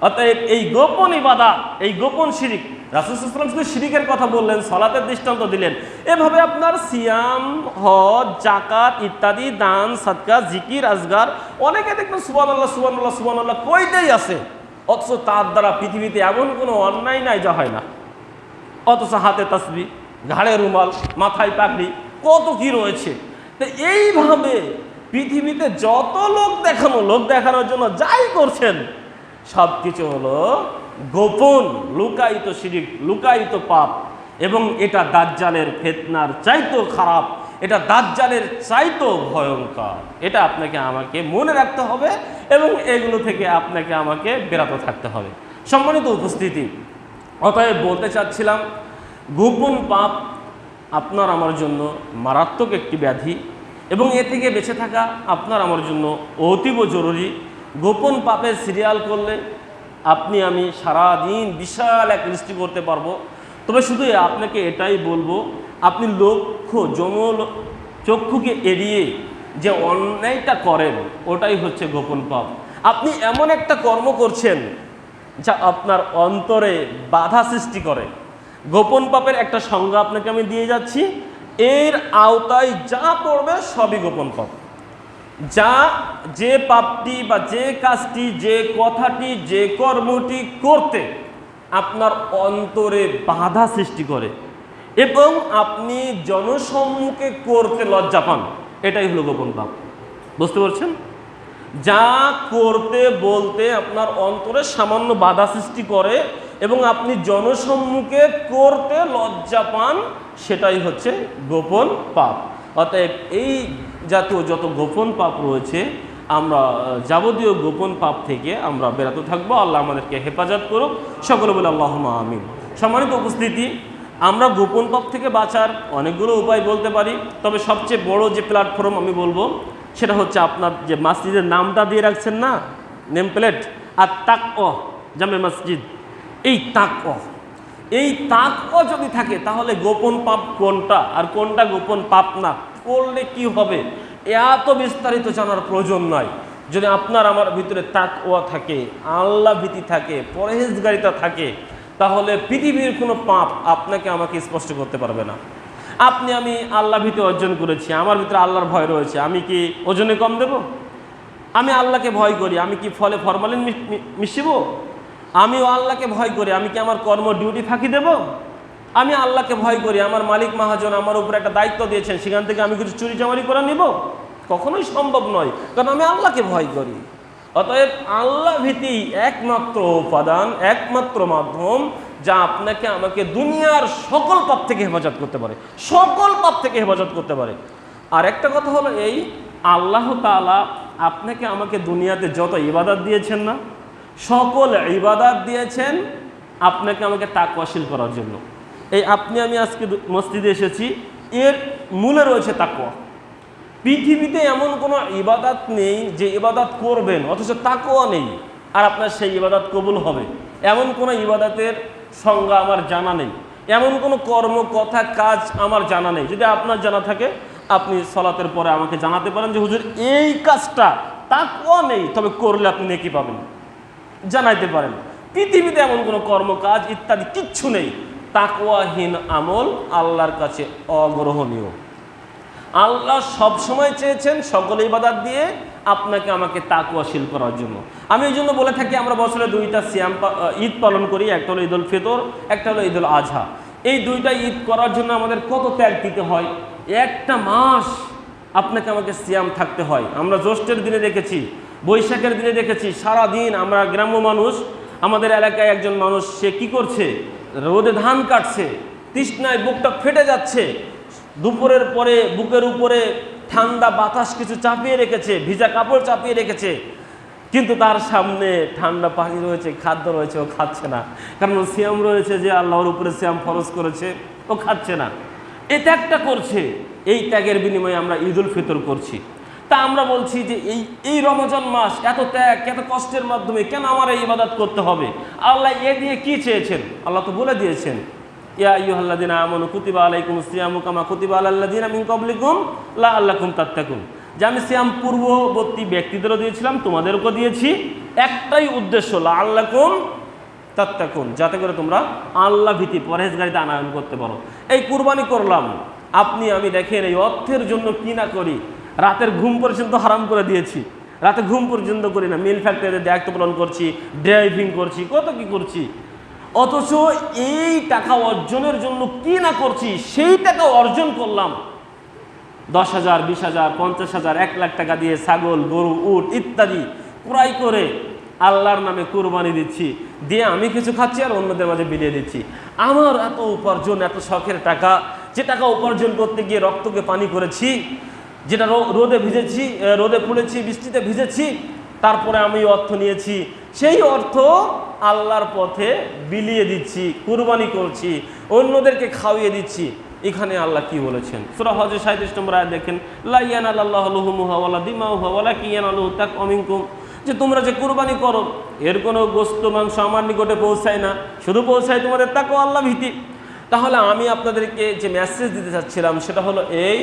অতএব এই গোপন ইবাদত, এই গোপন শিরিক, রাসূল সাল্লাল্লাহু আলাইহি ওয়াসাল্লাম শুধু শিরিকের কথা বললেন, সালাতের দৃষ্টান্ত দিলেন। এভাবে আপনার সিয়াম, হজ, যাকাত ইত্যাদি, দান, সাদকা, জিকির, আজগার, অনেকে দেখবেন সুবহানাল্লাহ সুবহানাল্লাহ সুবহানাল্লাহ কইতেই আছে, অথচ তার দ্বারা পৃথিবীতে এমন কোনো অন্যায় নাই যা হয় না। অথচ হাতে তাসবিহ, ঘাড়ে রুমাল, মাথায় পাগড়ি, কত কি রয়েছে। তো এইভাবে পৃথিবীতে যত লোক দেখানোর জন্য যাই করছেন, সব কিছু হলো গোপন, লুকায়িত শিরিক, লুকায়িত পাপ। এবং এটা দাজ্জালের ফিতনার চাইতেও খারাপ, এটা দাজ্জালের চাইতেও ভয়ঙ্কর। এটা আপনাকে আমাকে মনে রাখতে হবে এবং এগুলো থেকে আপনাকে আমাকে বিরত থাকতে হবে। সম্মানিত উপস্থিতি, অতএব বলতে চাচ্ছিলাম, গোপন পাপ আপনার আমার জন্য মারাত্মক একটি ব্যাধি এবং এ থেকে বেঁচে থাকা আপনার আমার জন্য অতীব জরুরি। গোপন পাপের সিরিয়াল করলে আপনি আমি সারাদিন বিশাল এক লিস্টি করতে পারবো। তবে শুধু আপনাকে এটাই বলবো, আপনি চক্ষুকে এড়িয়ে যে অন্যায়টা করেন, ওটাই হচ্ছে গোপন পাপ। আপনি এমন একটা কর্ম করছেন যা আপনার অন্তরে বাধা সৃষ্টি করে। গোপন পাপের একটা সংজ্ঞা আপনাকে আমি দিয়ে যাচ্ছি, এর আওতায় যা পড়বে সবই গোপন পাপ। যে পাপটি বা যে কাজটি, যে কথাটি, যে কর্মটি করতে আপনার অন্তরে বাধা সৃষ্টি করে এবং আপনি জনসম্মুখে করতে লজ্জা পান, এটাই হলো গোপন পাপ। বুঝতে পারছেন? যা করতে বলতে আপনার অন্তরে সামান্য বাধা সৃষ্টি করে এবং আপনি জনসম্মুখে করতে লজ্জা পান, সেটাই হচ্ছে গোপন পাপ। অতএব এই জাতীয় যত গোপন পাপ রয়েছে, আমরা যাবতীয় গোপন পাপ থেকে আমরা বিরত থাকবো। আল্লাহ আমাদেরকে হেফাজত করুক, সকলে বলে আল্লাহুম্মা আমিন। সম্মানিত উপস্থিতি, আমরা গোপন পাপ থেকে বাঁচার অনেকগুলো উপায় বলতে পারি, তবে সবচেয়ে বড় যে প্ল্যাটফর্ম আমি বলবো সেটা হচ্ছে আপনার যে মসজিদের নামটা দিয়ে রাখছেন না, নেম প্লেট, আর তাকওয়া জামে মসজিদ, এই তাকওয়া যদি থাকে তাহলে গোপন পাপ কোনটা আর কোনটা গোপন পাপ না, করলে কি হবে, এত বিস্তারিত জানার প্রয়োজন নয়। যদি আপনার আমার ভিতরে তাকওয়া থাকে, আল্লাহ ভীতি থাকে, পরহেজগারিতা থাকে, তাহলে পৃথিবীর কোনো পাপ আপনাকে আমাকে স্পষ্ট করতে পারবে না। আপনি আমি আল্লাহ ভীতি অর্জন করেছি, আমার ভিতরে আল্লাহর ভয় রয়েছে, আমি কি ওজনে কম দেব? আমি আল্লাহকে ভয় করি, আমি কি ফলে ফরমালিন মিশিব? আমিও আল্লাহকে ভয় করি, আমি কি আমার কর্ম ডিউটি ফাঁকি দেব? আমি আল্লাহকে ভয় করি, আমার মালিক মহাজন আমার উপরে একটা দায়িত্ব দিয়েছেন, সেখান থেকে আমি কিছু চুরি চামারি করে নিব? কখনোই সম্ভব নয়, কারণ আমি আল্লাহকে ভয় করি। অতএব আল্লাহ ভীতি একমাত্র উপাদান, একমাত্র মাধ্যম যা আপনাকে আমাকে দুনিয়ার সকল পাপ থেকে হেফাজত করতে পারে, সকল পাপ থেকে হেফাজত করতে পারে। আর একটা কথা হলো এই, আল্লাহ তাআলা আপনাকে আমাকে দুনিয়াতে যত ইবাদত দিয়েছেন না, সকল ইবাদত দিয়েছেন আপনাকে আমাকে তাকওয়াশীল করার জন্য। এই আপনি আমি আজকে মসজিদে এসেছি, এর মূলে রয়েছে তাকওয়া। পৃথিবীতে এমন কোনো ইবাদত নেই যে ইবাদত করবেন অথচ তাকওয়া নেই আর আপনার সেই ইবাদত কবুল হবে, এমন কোনো ইবাদতের সংজ্ঞা আমার জানা নেই, এমন কোনো কর্ম, কথা, কাজ আমার জানা নেই। যদি আপনার জানা থাকে আপনি সালাতের পরে আমাকে জানাতে পারেন যে হুজুর এই কাজটা তাকওয়া নেই, তবে করলে আপনি নেকি পাবেন, জানাইতে পারেন। পৃথিবীতে এমন কোনো কর্মকাজ ইত্যাদি কিচ্ছু নেই, তাকওয়াহীন আমল আল্লাহর কাছে অগ্রহণীয়। আল্লাহ সব সময় চেয়েছেন সকল ইবাদত দিয়ে আপনাকে আমাকে তাকওয়াশীল করার জন্য। আমি এই জন্য বলে থাকি, আমরা বছরে দুইটা ঈদ পালন করি, একটা হলো ঈদুল ফিতর, একটা হলো ঈদুল আজহা। এই দুইটা ঈদ করার জন্য আমাদের কত ত্যাগ দিতে হয়, একটা মাস আপনাকে আমাকে সিয়াম থাকতে হয়। আমরা জ্যৈষ্ঠের দিনে দেখেছি, বৈশাখের দিনে দেখেছি, সারাদিন আমরা গ্রাম্য মানুষ, আমাদের এলাকায় একজন মানুষ, সে কি করছে, রোদে ধান কাটছে, তৃষ্ণায় বুকটা ফেটে যাচ্ছে, দুপুরের পরে বুকের উপরে ঠান্ডা বাতাস কিছু চাপিয়ে রেখেছে, ভিজা কাপড় চাপিয়ে রেখেছে, কিন্তু তার সামনে ঠান্ডা পানি রয়েছে, খাদ্য রয়েছে, ও খাচ্ছে না, কারণ সিয়াম রয়েছে, যে আল্লাহর উপরে সিয়াম ফরজ করেছে, ও খাচ্ছে না। এই ত্যাগটা করছে, এই ত্যাগের বিনিময়ে আমরা ঈদুল ফিতর করছি। তা আমরা বলছি যে এই রমজান মাস এত ত্যাগ এত কষ্টের মাধ্যমে কেন আমার এই ইবাদত করতে হবে? আল্লাহ এ দিয়ে কি চেয়েছেন? আল্লাহ তো বলে দিয়েছেন, ইয়া আইয়ুহাল্লাযীনা আমানু কুতিবা আলাইকুমুস সিয়ামু কামা কুতিবা আলাল লাযীনা মিন ক্বাবলিকুম লাআল্লাকুম তাত্তাকুন। যে আমি সিয়াম পূর্ববর্তী ব্যক্তিদেরও দিয়েছিলাম, তোমাদেরকেও দিয়েছি, একটাই উদ্দেশ্য, লাআল্লাকুম তাত্তাকুন, যাতে করে তোমরা আল্লাহ ভীতি পরহেজগারিতা আনয়ন করতে পারো। এই কুরবানি করলাম, আপনি আমি দেখেন এই অর্থের জন্য কি না করি, রাতের ঘুম পর্যন্ত হারাম করে দিয়েছি, রাতে ঘুম পর্যন্ত করি না, মিল ফ্যাক্টরিতে দায়িত্ব পালন করছি, ড্রাইভিং করছি, কত কি করছি, অথচ এই টাকা অর্জনের জন্য কি না করছি, সেই টাকা অর্জন করলাম 10,000, 20,000, 50,000, 1 লাখ টাকা দিয়ে ছাগল, গরু, উট ইত্যাদি ক্রয় করে আল্লাহর নামে কুরবানি দিচ্ছি, দিয়ে আমি কিছু খাচ্ছি আর অন্যদের মাঝে বিলিয়ে দিচ্ছি। আমার এত উপার্জন, এত শখের টাকা, যে টাকা উপার্জন করতে গিয়ে রক্তকে পানি করেছি, যেটা রোদে ভিজেছি, রোদে পড়েছি, বৃষ্টিতে ভিজেছি, তারপরে আমি অর্থ নিয়েছি, সেই অর্থ আল্লাহর পথে বিলিয়ে দিচ্ছি, কুরবানি করছি, অন্যদেরকে খাওয়িয়ে দিচ্ছি। এখানে আল্লাহ কি বলেছেন? সূরা হজের 37 নম্বর আয়াত দেখেন, লা ইয়ানালাল্লাহু লুহুমুহা ওয়ালা দিমাউহা ওয়ালাকিন ইয়ানালুহু তাকওয়া মিনকুম, যে তোমরা যে কুরবানি করো এর কোনো গোশত মাংস আমার নিকটে পৌঁছায় না, শুধু পৌঁছায় তোমাদের তাকওয়া, আল্লাহ ভীতি। তাহলে আমি আপনাদেরকে যে মেসেজ দিতে চাচ্ছিলাম সেটা হলো এই,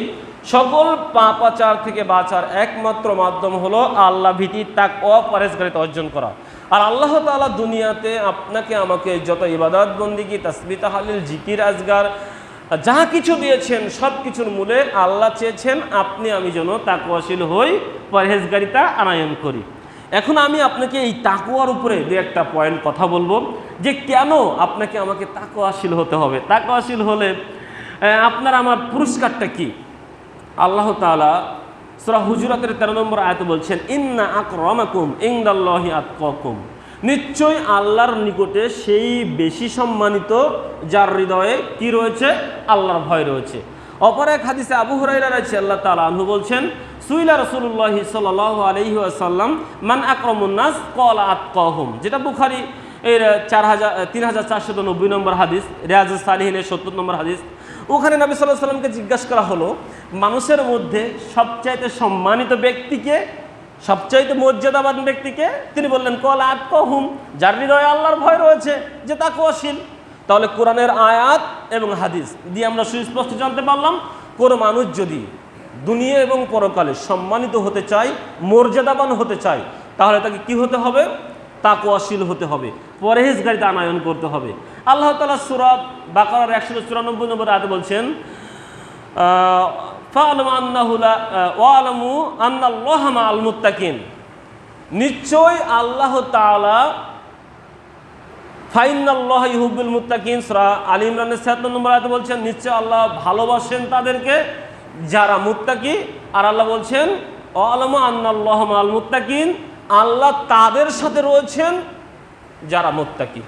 সকল পাপাচার থেকে বাঁচার একমাত্র মাধ্যম হলো আল্লাহ ভীতি, তাকওয়া, পরহেজগারিতা অর্জন করা। আর আল্লাহ তাআলা দুনিয়াতে আপনাকে আমাকে যত ইবাদত বন্দেগী, তাসবিহ, তাহলিল, জিকির, আজগার যা কিছু দিয়েছেন সব কিছুর মূলে আল্লাহ চেয়েছেন আপনি আমি যেন তাকওয়াশীল হই, পরহেজগারিতা আনয়ন করি। এখন আমি আপনাকে এই তাকওয়ার উপরে দু একটা পয়েন্ট কথা বলবো, যে কেন আপনাকে আমাকে তাকওয়াশীল হতে হবে, তাকওয়াশীল হলে আপনার আমার পুরস্কারটা কি। আল্লাহ তাআলা সূরা হুজুরাতের 13 নম্বর আয়াতে বলছেন, ইন্না আকরামাকুম ইনদাল্লাহি আতকাকুম, নিশ্চয় আল্লাহর নিকটে সেই বেশি সম্মানিত যার হৃদয়ে কি রয়েছে, আল্লাহর ভয় রয়েছে। অপর এক হাদিসে আবু হুরায়রা রাদিয়াল্লাহু তাআলা আনহু বলছেন, সুইলা রাসূলুল্লাহ সাল্লাল্লাহু আলাইহি ওয়াসাল্লাম মান আকরামুন নাস ক্বালা আতকাহুম, যেটা বুখারী এর 3490 নম্বর হাদিস, রিয়াজুস সালিহিনের 70 নম্বর হাদিস। ওখানে নবী সাল্লাল্লাহু আলাইহি ওয়াসাল্লামকে জিজ্ঞাসা করা হলো, মানুষের মধ্যে সবচাইতে সম্মানিত ব্যক্তিকে, সবচাইতে মর্যাদাবান ব্যক্তিকে? তিনি বললেন ক্বালা আতকাহুম, যার হৃদয়ে আল্লাহর ভয় রয়েছে, যে তাকওয়াশীল। তাহলে কোরআনের আয়াত এবং হাদিস দিয়ে আমরা সুস্পষ্ট জানতে পারলাম, কোনো মানুষ যদি দুনিয়া এবং পরকালে সম্মানিত হতে চায়, মর্যাদাবান হতে চায়, তাহলে তাকে কি হতে হবে? তাকওয়াশীল হতে হবে, পরহেজগারিতা আনয়ন করতে হবে। আল্লাহ তাআলা সূরা বাকারার 194 নম্বর আয়াতে বলছেন, ফা'লামু আন্নাহু লা ওয়া'লামু আন্নাল্লাহা মা'আল মুত্তাকিন, নিশ্চয় আল্লাহ তাআলা ফাইন্নাল্লাহা ইউহিব্বুল মুত্তাকিন, সূরা আলী ইমরানের 76 নম্বর আয়াতে বলছেন, নিশ্চয় আল্লাহ ভালোবাসেন তাদেরকে যারা মুত্তাকি। আর আল্লাহ বলছেন ওয়া'লামু আন্নাল্লাহা মা'আল মুত্তাকিন, আল্লাহ তাদের সাথে রয়েছেন যারা মুত্তাকি।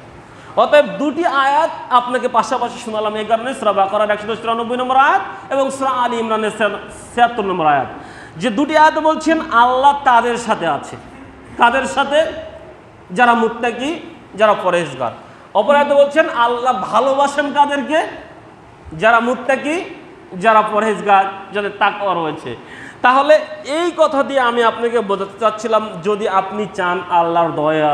অতএব দুটি আয়াত আপনাকে পাশাপাশি শোনালাম এই কারণে, সূরা বাকারার 194 নম্বর আয়াত এবং সূরা আলী ইমরানের 76 নম্বর আয়াত, যে দুটি আয়াত বলছেন আল্লাহ তাদের সাথে আছে। কাদের সাথে? যারা মুত্তাকি, যারা পরহেজগার। অপর আয়াতে বলছেন আল্লাহ ভালোবাসেন কাদেরকে? যারা মুত্তাকি, যারা পরহেজগার, যাদের তাকওয়া রয়েছে। তাহলে এই কথা দিয়ে আমি আপনাকে বোঝাতে চাচ্ছিলাম, যদি আপনি চান আল্লাহর দয়া,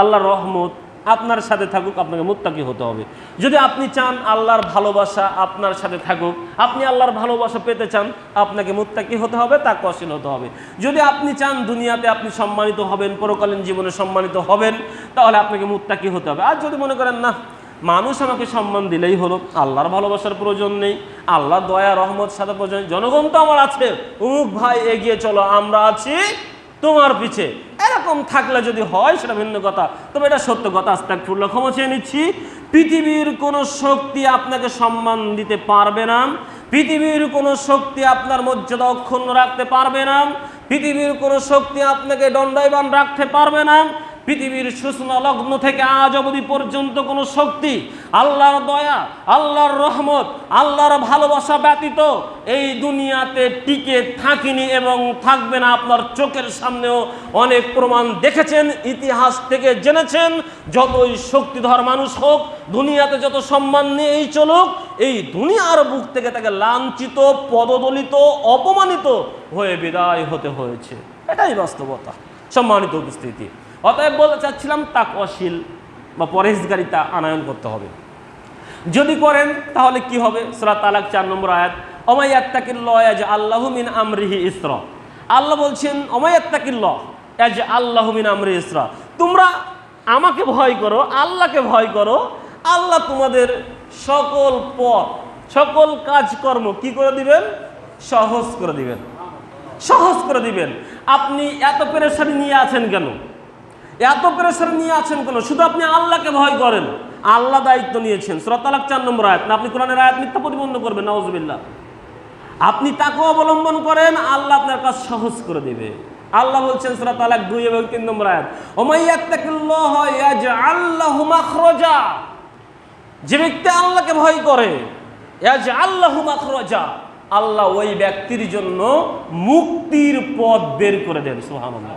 আল্লাহর রহমত আপনার সাথে থাকুক, আপনাকে মুত্তাকি হতে হবে। যদি আপনি চান আল্লাহর ভালোবাসা আপনার সাথে থাকুক, আপনি আল্লাহর ভালোবাসা পেতে চান, আপনাকে মুত্তাকি হতে হবে, তাকওয়াশীল হতে হবে। যদি আপনি চান দুনিয়াতে আপনি সম্মানিত হবেন, পরকালীন জীবনে সম্মানিত হবেন, তাহলে আপনাকে মুত্তাকি হতে হবে। আর যদি মনে করেন না, মানুষ আমাকে সম্মান দিলেই হলো, আল্লাহর ভালোবাসার প্রয়োজন নেই, আল্লাহর দয়া রহমত সাথে প্রয়োজন, জনগণ তো আমার আছে, অমুক ভাই এগিয়ে চলো, আমরা আছি তোমার পিছে, এরকম থাকলে যদি হয় সেটা ভিন্ন কথা। তবে এটা সত্য কথা, আস্তাগফিরুল্লাহ, ক্ষমা চেয়ে নিচ্ছি, পৃথিবীর কোনো শক্তি আপনাকে সম্মান দিতে পারবে না, পৃথিবীর কোনো শক্তি আপনার মর্যাদা অক্ষুণ্ণ রাখতে পারবে না, পৃথিবীর কোনো শক্তি আপনাকে দণ্ডায়মান রাখতে পারবে না, পৃথিবীর সূচনা লগ্ন থেকে আজ অবধি পর্যন্ত কোনো শক্তি, আল্লাহর দয়া, আল্লাহর রহমত, আল্লাহর ভালোবাসা ব্যতীত এই দুনিয়াতে টিকে থাকিনি এবং থাকবে না। আপনার চোখের সামনেও অনেক প্রমাণ দেখেছেন, ইতিহাস থেকে জেনেছেন। যতই শক্তিধর মানুষ হোক, দুনিয়াতে যত সম্মান নিয়েই চলুক, এই দুনিয়ার বুক থেকে তাকে লাঞ্ছিত, পদদলিত, অপমানিত হয়ে বিদায় হতে হয়েছে। এটাই বাস্তবতা। সম্মানিত উপস্থিতি, অতএব বলতে চাচ্ছিলাম তাকওয়াশীল বা পরহেজগারিতা আনয়ন করতে হবে। যদি করেন তাহলে কি হবে? সূরা তালাক 4 নম্বর আয়াত, ওমাই ইয়াত্তাকিল্লাহ ইয়াজআল্লাহু মিন আমরিহি ইসরা। আল্লাহ বলছেন ওমাই ইয়াত্তাকিল্লাহ ইয়াজআল্লাহু মিন আমরিহি ইসরা। তোমরা আমাকে ভয় করো, আল্লাহকে ভয় করো, আল্লাহ তোমাদের সকল পথ, সকল কাজকর্ম কি করে দিবেন? সহজ করে দিবেন, সহজ করে দিবেন। আপনি এত পেরেশানি নিয়ে আছেন কেন? এত প্রেসার নিয়ে আছেন কেন? শুধু আপনি আল্লাহকে ভয় করেন, আল্লাহ দায়িত্ব নিয়েছেন। সূরা তালাক 4 নম্বর আয়াত। না আপনি কোরআনের আয়াত মিথ্যা প্রতিপন্ন করবেন, নাউজুবিল্লাহ। আপনি তাকে অবলম্বন করেন, আল্লাহ আপনার কাজ সহজ করে দেবে। আল্লাহ বলছেন সূরা তালাক 2 এবং 3 নম্বর আয়াত, ওমাই ইয়াত্তাকিল্লাহ ইয়াজআল লাহু মাখরাজা। যে ব্যক্তি আল্লাহকে ভয় করে, ইয়াজআল লাহু মাখরাজা, আল্লাহ ওই ব্যক্তির জন্য মুক্তির পথ বের করে দেন। সুবহানাল্লাহ।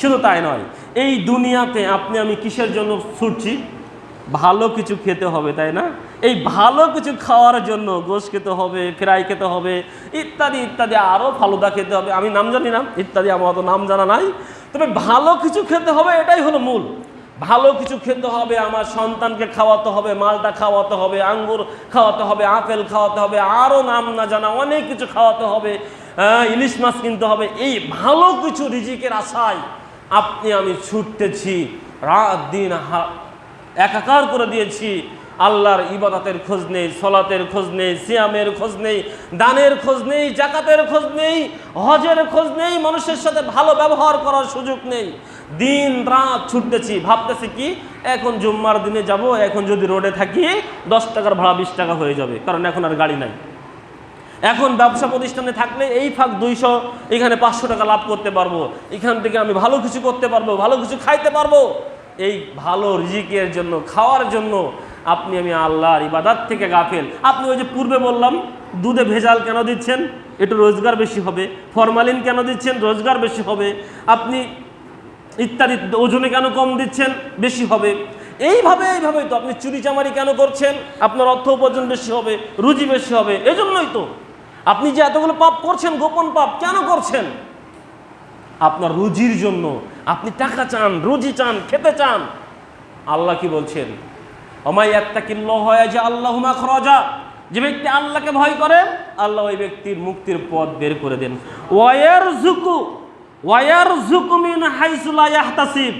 শুধু তাই নয়, এই দুনিয়াতে আপনি আমি কিসের জন্য ছুটছি? ভালো কিছু খেতে হবে, তাই না? এই ভালো কিছু খাওয়ার জন্য গোশ খেতে হবে, ফ্রাই খেতে হবে, ইত্যাদি ইত্যাদি, আরও ফালুদা খেতে হবে, আমি নাম জানি না, ইত্যাদি, আমার অত নাম জানা নাই। তবে ভালো কিছু খেতে হবে, এটাই হলো মূল। ভালো কিছু খেতে হবে, আমার সন্তানকে খাওয়াতে হবে, মালটা খাওয়াতে হবে, আঙ্গুর খাওয়াতে হবে, আপেল খাওয়াতে হবে, আরও নাম না জানা অনেক কিছু খাওয়াতে হবে, ইলিশ মাছ কিনতে হবে। এই ভালো কিছু রিজিকের আশায় আপনি আমি ছুটতেছি, রাত দিন একাকার করে দিয়েছি। আল্লাহর ইবাদতের খোঁজ নেই, সলাতের খোঁজ নেই, সিয়ামের খোঁজ নেই, দানের খোঁজ নেই, জাকাতের খোঁজ নেই, হজের খোঁজ নেই, মানুষের সাথে ভালো ব্যবহার করার সুযোগ নেই। দিন রাত ছুটতেছি, ভাবতেছি কি এখন জুম্মার দিনে যাব, এখন যদি রোডে থাকি 10 টাকার ভাড়া 20 টাকা হয়ে যাবে, কারণ এখন আর গাড়ি নাই। এখন ব্যবসা প্রতিষ্ঠানে থাকলে এই ফাঁক 200, এখানে 500 টাকা লাভ করতে পারবো, এখান থেকে আমি ভালো কিছু করতে পারবো, ভালো কিছু খাইতে পারবো। এই ভালো রিজিকের জন্য, খাওয়ার জন্য আপনি আমি আল্লাহর ইবাদত থেকে গাফেল। আপনি ওই যে পূর্বে বললাম, দুধে ভেজাল কেন দিচ্ছেন? একটু রোজগার বেশি হবে। ফরমালিন কেন দিচ্ছেন? রোজগার বেশি হবে। আপনি ইত্যাদি ওজনে কেন কম দিচ্ছেন? বেশি হবে। এইভাবেই তো আপনি চুরি চামারি কেন করছেন? আপনার অর্থ উপার্জন বেশি হবে, রুজি বেশি হবে। এজন্যই তো আপনি যে এতগুলো পাপ করছেন, গোপন পাপ কেন করছেন? আপনার রুজির জন্য। আপনি টাকা চান, রুজি চান, খেতে চান। আল্লাহ কি বলছেন? ওমাই ইয়াত্তাকিল্লাহ ইয়াজআল লাহু মাখরাজা। যে ব্যক্তি আল্লাহকে ভয় করে, আল্লাহ ওই ব্যক্তির মুক্তির পথ বের করে দেন। ওয়ায়ারযুকু মিন হাইসু লা ইয়াহতাসিব।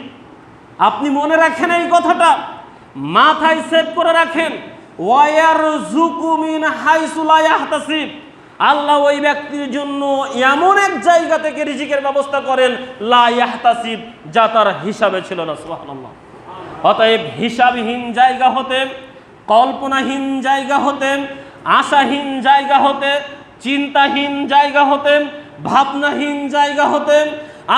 আপনি মনে রাখেন এই কথাটা, মাথায় সেট করে রাখেন। ওয়ায়ারযুকু মিন হাইসু লা ইয়াহতাসিব। আল্লাহ ওই ব্যক্তির জন্য এমন এক জায়গা থেকে রিজিকের ব্যবস্থা করেন, লা ইয়াহতাসিব, যা তার হিসাবে ছিল না। সুবহানাল্লাহ। অতএব হিসাবহীন জায়গা হতে, কল্পনাহীন জায়গা হতে, আশাহীন জায়গা হতে, চিন্তাহীন জায়গা হতে, ভাবনাহীন জায়গা হতে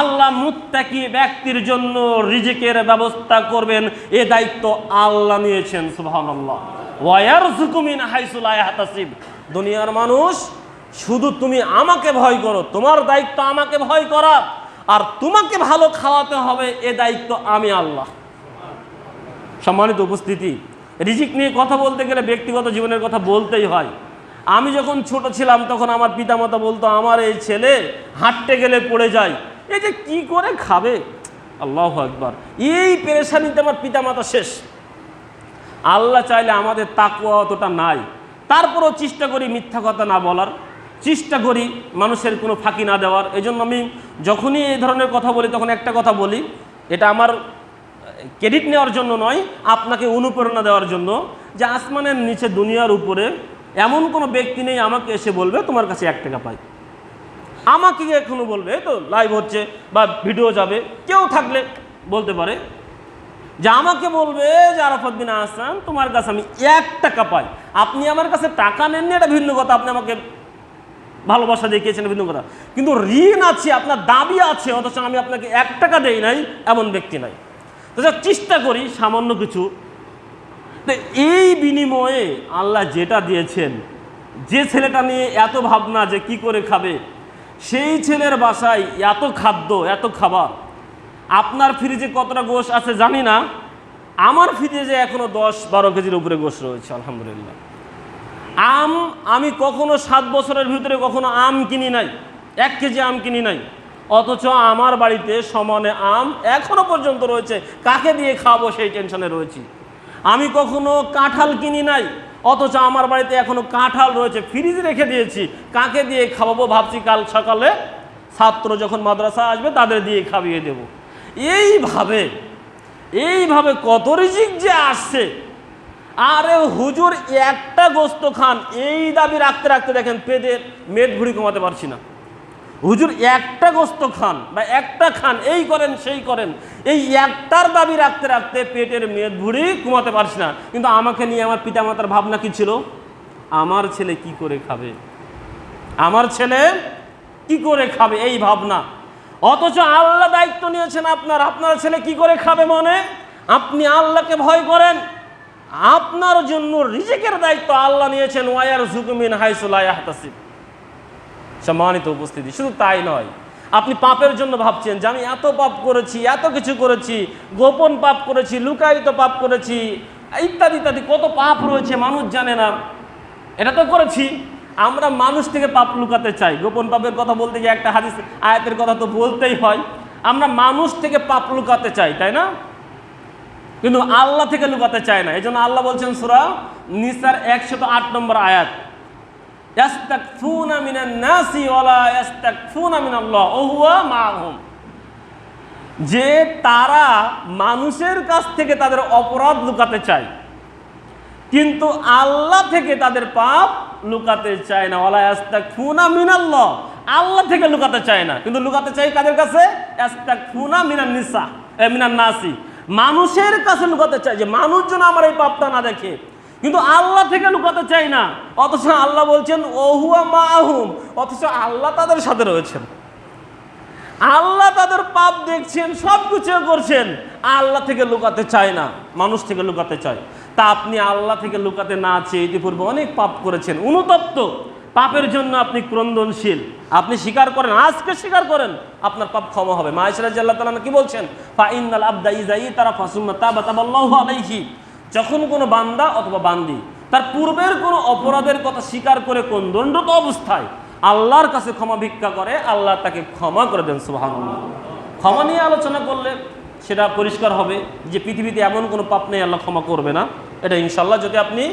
আল্লাহ মুত্তাকি ব্যক্তির জন্য রিজিকের ব্যবস্থা করবেন, এ দায়িত্ব আল্লাহ নিয়েছেন। সুবহানাল্লাহ। ওয়ায়ারযুকু মিন হাইসু লা ইয়াহতাসিব। দুনিয়ার মানুষ, শুধু তুমি আমাকে ভয় করো, তোমার দায়িত্ব আমাকে ভয় করা, আর তোমাকে ভালো খাওয়াতে হবে, এ দায়িত্ব আমি আল্লাহ। সম্মানিত উপস্থিতি, রিজিক নিয়ে কথা বলতে গেলে ব্যক্তিগত জীবনের কথা বলতেই হয়। আমি যখন ছোট ছিলাম তখন আমার পিতামাতা বলতো, আমার এই ছেলে হাঁটতে গেলে পড়ে যায়, এই যে কি করে খাবে। আল্লাহু আকবার। এই পেরেশানিতে আমার পিতামাতা শেষ। আল্লাহ চাইলে আমাদের তাকওয়া অতটা নাই, তারপরও চেষ্টা করি মিথ্যা কথা না বলার, চেষ্টা করি মানুষের কোনো ফাঁকি না দেওয়ার। এই জন্য আমি যখনই এই ধরনের কথা বলি তখন একটা কথা বলি, এটা আমার ক্রেডিট নেওয়ার জন্য নয়, আপনাকে অনুপ্রেরণা দেওয়ার জন্য, যে আসমানের নিচে দুনিয়ার উপরে এমন কোনো ব্যক্তি নেই আমাকে এসে বলবে তোমার কাছে 1 টাকা পাই। আমাকে এখনো বলবে, এই তো লাইভ হচ্ছে বা ভিডিও যাবে, কেউ থাকলে বলতে পারে যে আমাকে বলবে যে আরাফাত বিন আহসান তোমার কাছে আমি 1 টাকা পাই। আপনি আমার কাছে টাকা নেননি, এটা ভিন্ন কথা, আপনি আমাকে ভালোবাসা দেখিয়েছেন, ভিন্ন কথা। কিন্তু ঋণ আছে, আপনার দাবি আছে, অথচ আমি আপনাকে 1 টাকা দেই নাই, এমন ব্যক্তি নাই। তো চেষ্টা করি সামান্য কিছু। তো এই বিনিময়ে আল্লাহ যেটা দিয়েছেন, যে ছেলেটা নিয়ে এত ভাবনা যে কি করে খাবে, সেই ছেলের বাসায় এত খাদ্য, এত খাবার। আপনার ফ্রিজে কতটা গোশ আছে জানি না, আমার ফ্রিজে এখনো 10-12 কেজির উপরে গোশ রয়েছে আলহামদুলিল্লাহ। আমি কখনো 7 বছরের ভিতরে কখনো আম কিনি নাই, 1 কেজি আম কিনি নাই, অথচ আমার বাড়িতে সমানে আম এখনো পর্যন্ত রয়েছে। কাকে দিয়ে খাবো সেই টেনশনে রয়েছি। আমি কখনো কাঁঠাল কিনি নাই, অথচ আমার বাড়িতে এখনো কাঁঠাল রয়েছে, ফ্রিজে রেখে দিয়েছি। কাকে দিয়ে খাওয়াবো ভাবছি, কাল সকালে ছাত্র যখন মাদ্রাসা আসবে তাদের দিয়ে খাইয়ে দেব। এইভাবে কত রিজিক যে আসছে। আরে হুজুর একটা গোস্ত খান, এই দাবি রাখতে রাখতে দেখেন পেটের মেদ ভুঁড়ি কমাতে পারছি না। হুজুর একটা গোস্ত খান বা একটা খান, এই করেন সেই করেন, এই একটার দাবি রাখতে রাখতে পেটের মেদ ভুঁড়ি কমাতে পারছি না। কিন্তু আমাকে নিয়ে আমার পিতামাতার ভাবনা কি ছিল? আমার ছেলে কি করে খাবে, আমার ছেলে কি করে খাবে, এই ভাবনা। অথচ আল্লাহ দায়িত্ব নিয়েছেন আপনার ছেলে কি করে খাবে। মনে আপনি আল্লাহকে ভয় করেন, আপনার জন্য রিজিকের দায়িত্ব আল্লাহ নিয়েছেন। ওয়ায়ারযুকু মিন হাইসু লা ইয়াহতাসিব। সম্মানিত উপস্থিতি, শুধু তাই নয়, আপনি পাপের জন্য ভাবছেন যে আমি এত পাপ করেছি, এত কিছু করেছি, গোপন পাপ করেছি, লুকায়িত পাপ করেছি, ইত্যাদি ইত্যাদি কত পাপ রয়েছে মানুষ জানে না। এটা তো করেছি। আমরা মানুষ থেকে পাপ লুকাতে চাই। গোপন পাপের কথা বলতে গিয়ে একটা হাদিস আয়াতের কথা তো বলতেই হয়। আমরা মানুষ থেকে পাপ লুকাতে চাই, তাই না? কিন্তু আল্লাহ থেকে লুকাতে চায় না। এই জন্য আল্লাহ বলছেন সূরা নিসার 108 নম্বর আয়াত, ইয়াস্তাকফুনা মিনান নাসি ওয়ালা ইয়াস্তাকফুনা মিনাল্লাহ ওয়া হুয়া মাআহুম, যে তারা মানুষের কাছ থেকে তাদের অপরাধ লুকাতে চায়, কিন্তু আল্লাহ থেকে তাদের পাপ লুকাতে চায় না। ওয়ালা ইয়াস্তাকফুনা মিনাল্লাহ, আল্লাহ থেকে লুকাতে চায় না, কিন্তু লুকাতে চায় কাদের কাছে? ইয়াস্তাকফুনা মিনান নাসি, মানুষের কাছে লুকাতে চায় যে মানুষ যেন আমার এই পাপটা না দেখে, কিন্তু আল্লাহ থেকে লুকাতে চাই না। অথচ আল্লাহ বলছেন ওহুয়া মাআহুম, অথচ আল্লাহ তাদের সাথে রয়েছেন, আল্লাহ তাদের পাপ দেখছেন, সব কিছু করছেন। আল্লাহ থেকে লুকাতে চায় না, মানুষ থেকে লুকাতে চায়। তা আপনি আল্লাহ থেকে লুকাতে না চেয়ে ইতিপূর্বে অনেক পাপ করেছেন, অনুতপ্ত, পাপের জন্য আপনি ক্রন্দনশীল। আপনি স্বীকার করেন, আজকে স্বীকার করেন, আপনার পাপ ক্ষমা হবে। মা আয়েশা রাদিয়াল্লাহু তাআলা কি বলছেন? ফা ইন্নাল আবদা ইযা ইতারাফা সুম্মা তাবা তাবাল্লাহু আলাইহি, যখন কোনো বান্দা অথবা বান্দি তার পূর্বের কোনো অপরাধের কথা স্বীকার করে কোন দণ্ডত অবস্থায় আল্লাহর কাছে ক্ষমা ভিক্ষা করে, আল্লাহ তাকে ক্ষমা করে দেন। সুবহানাল্লাহ। ক্ষমা নিয়ে আলোচনা করলে সেটা পরিষ্কার হবে যে পৃথিবীতে এমন কোনো পাপ নেই আল্লাহ ক্ষমা করবে না। এটা ইনশাল্লাহ যদি আপনি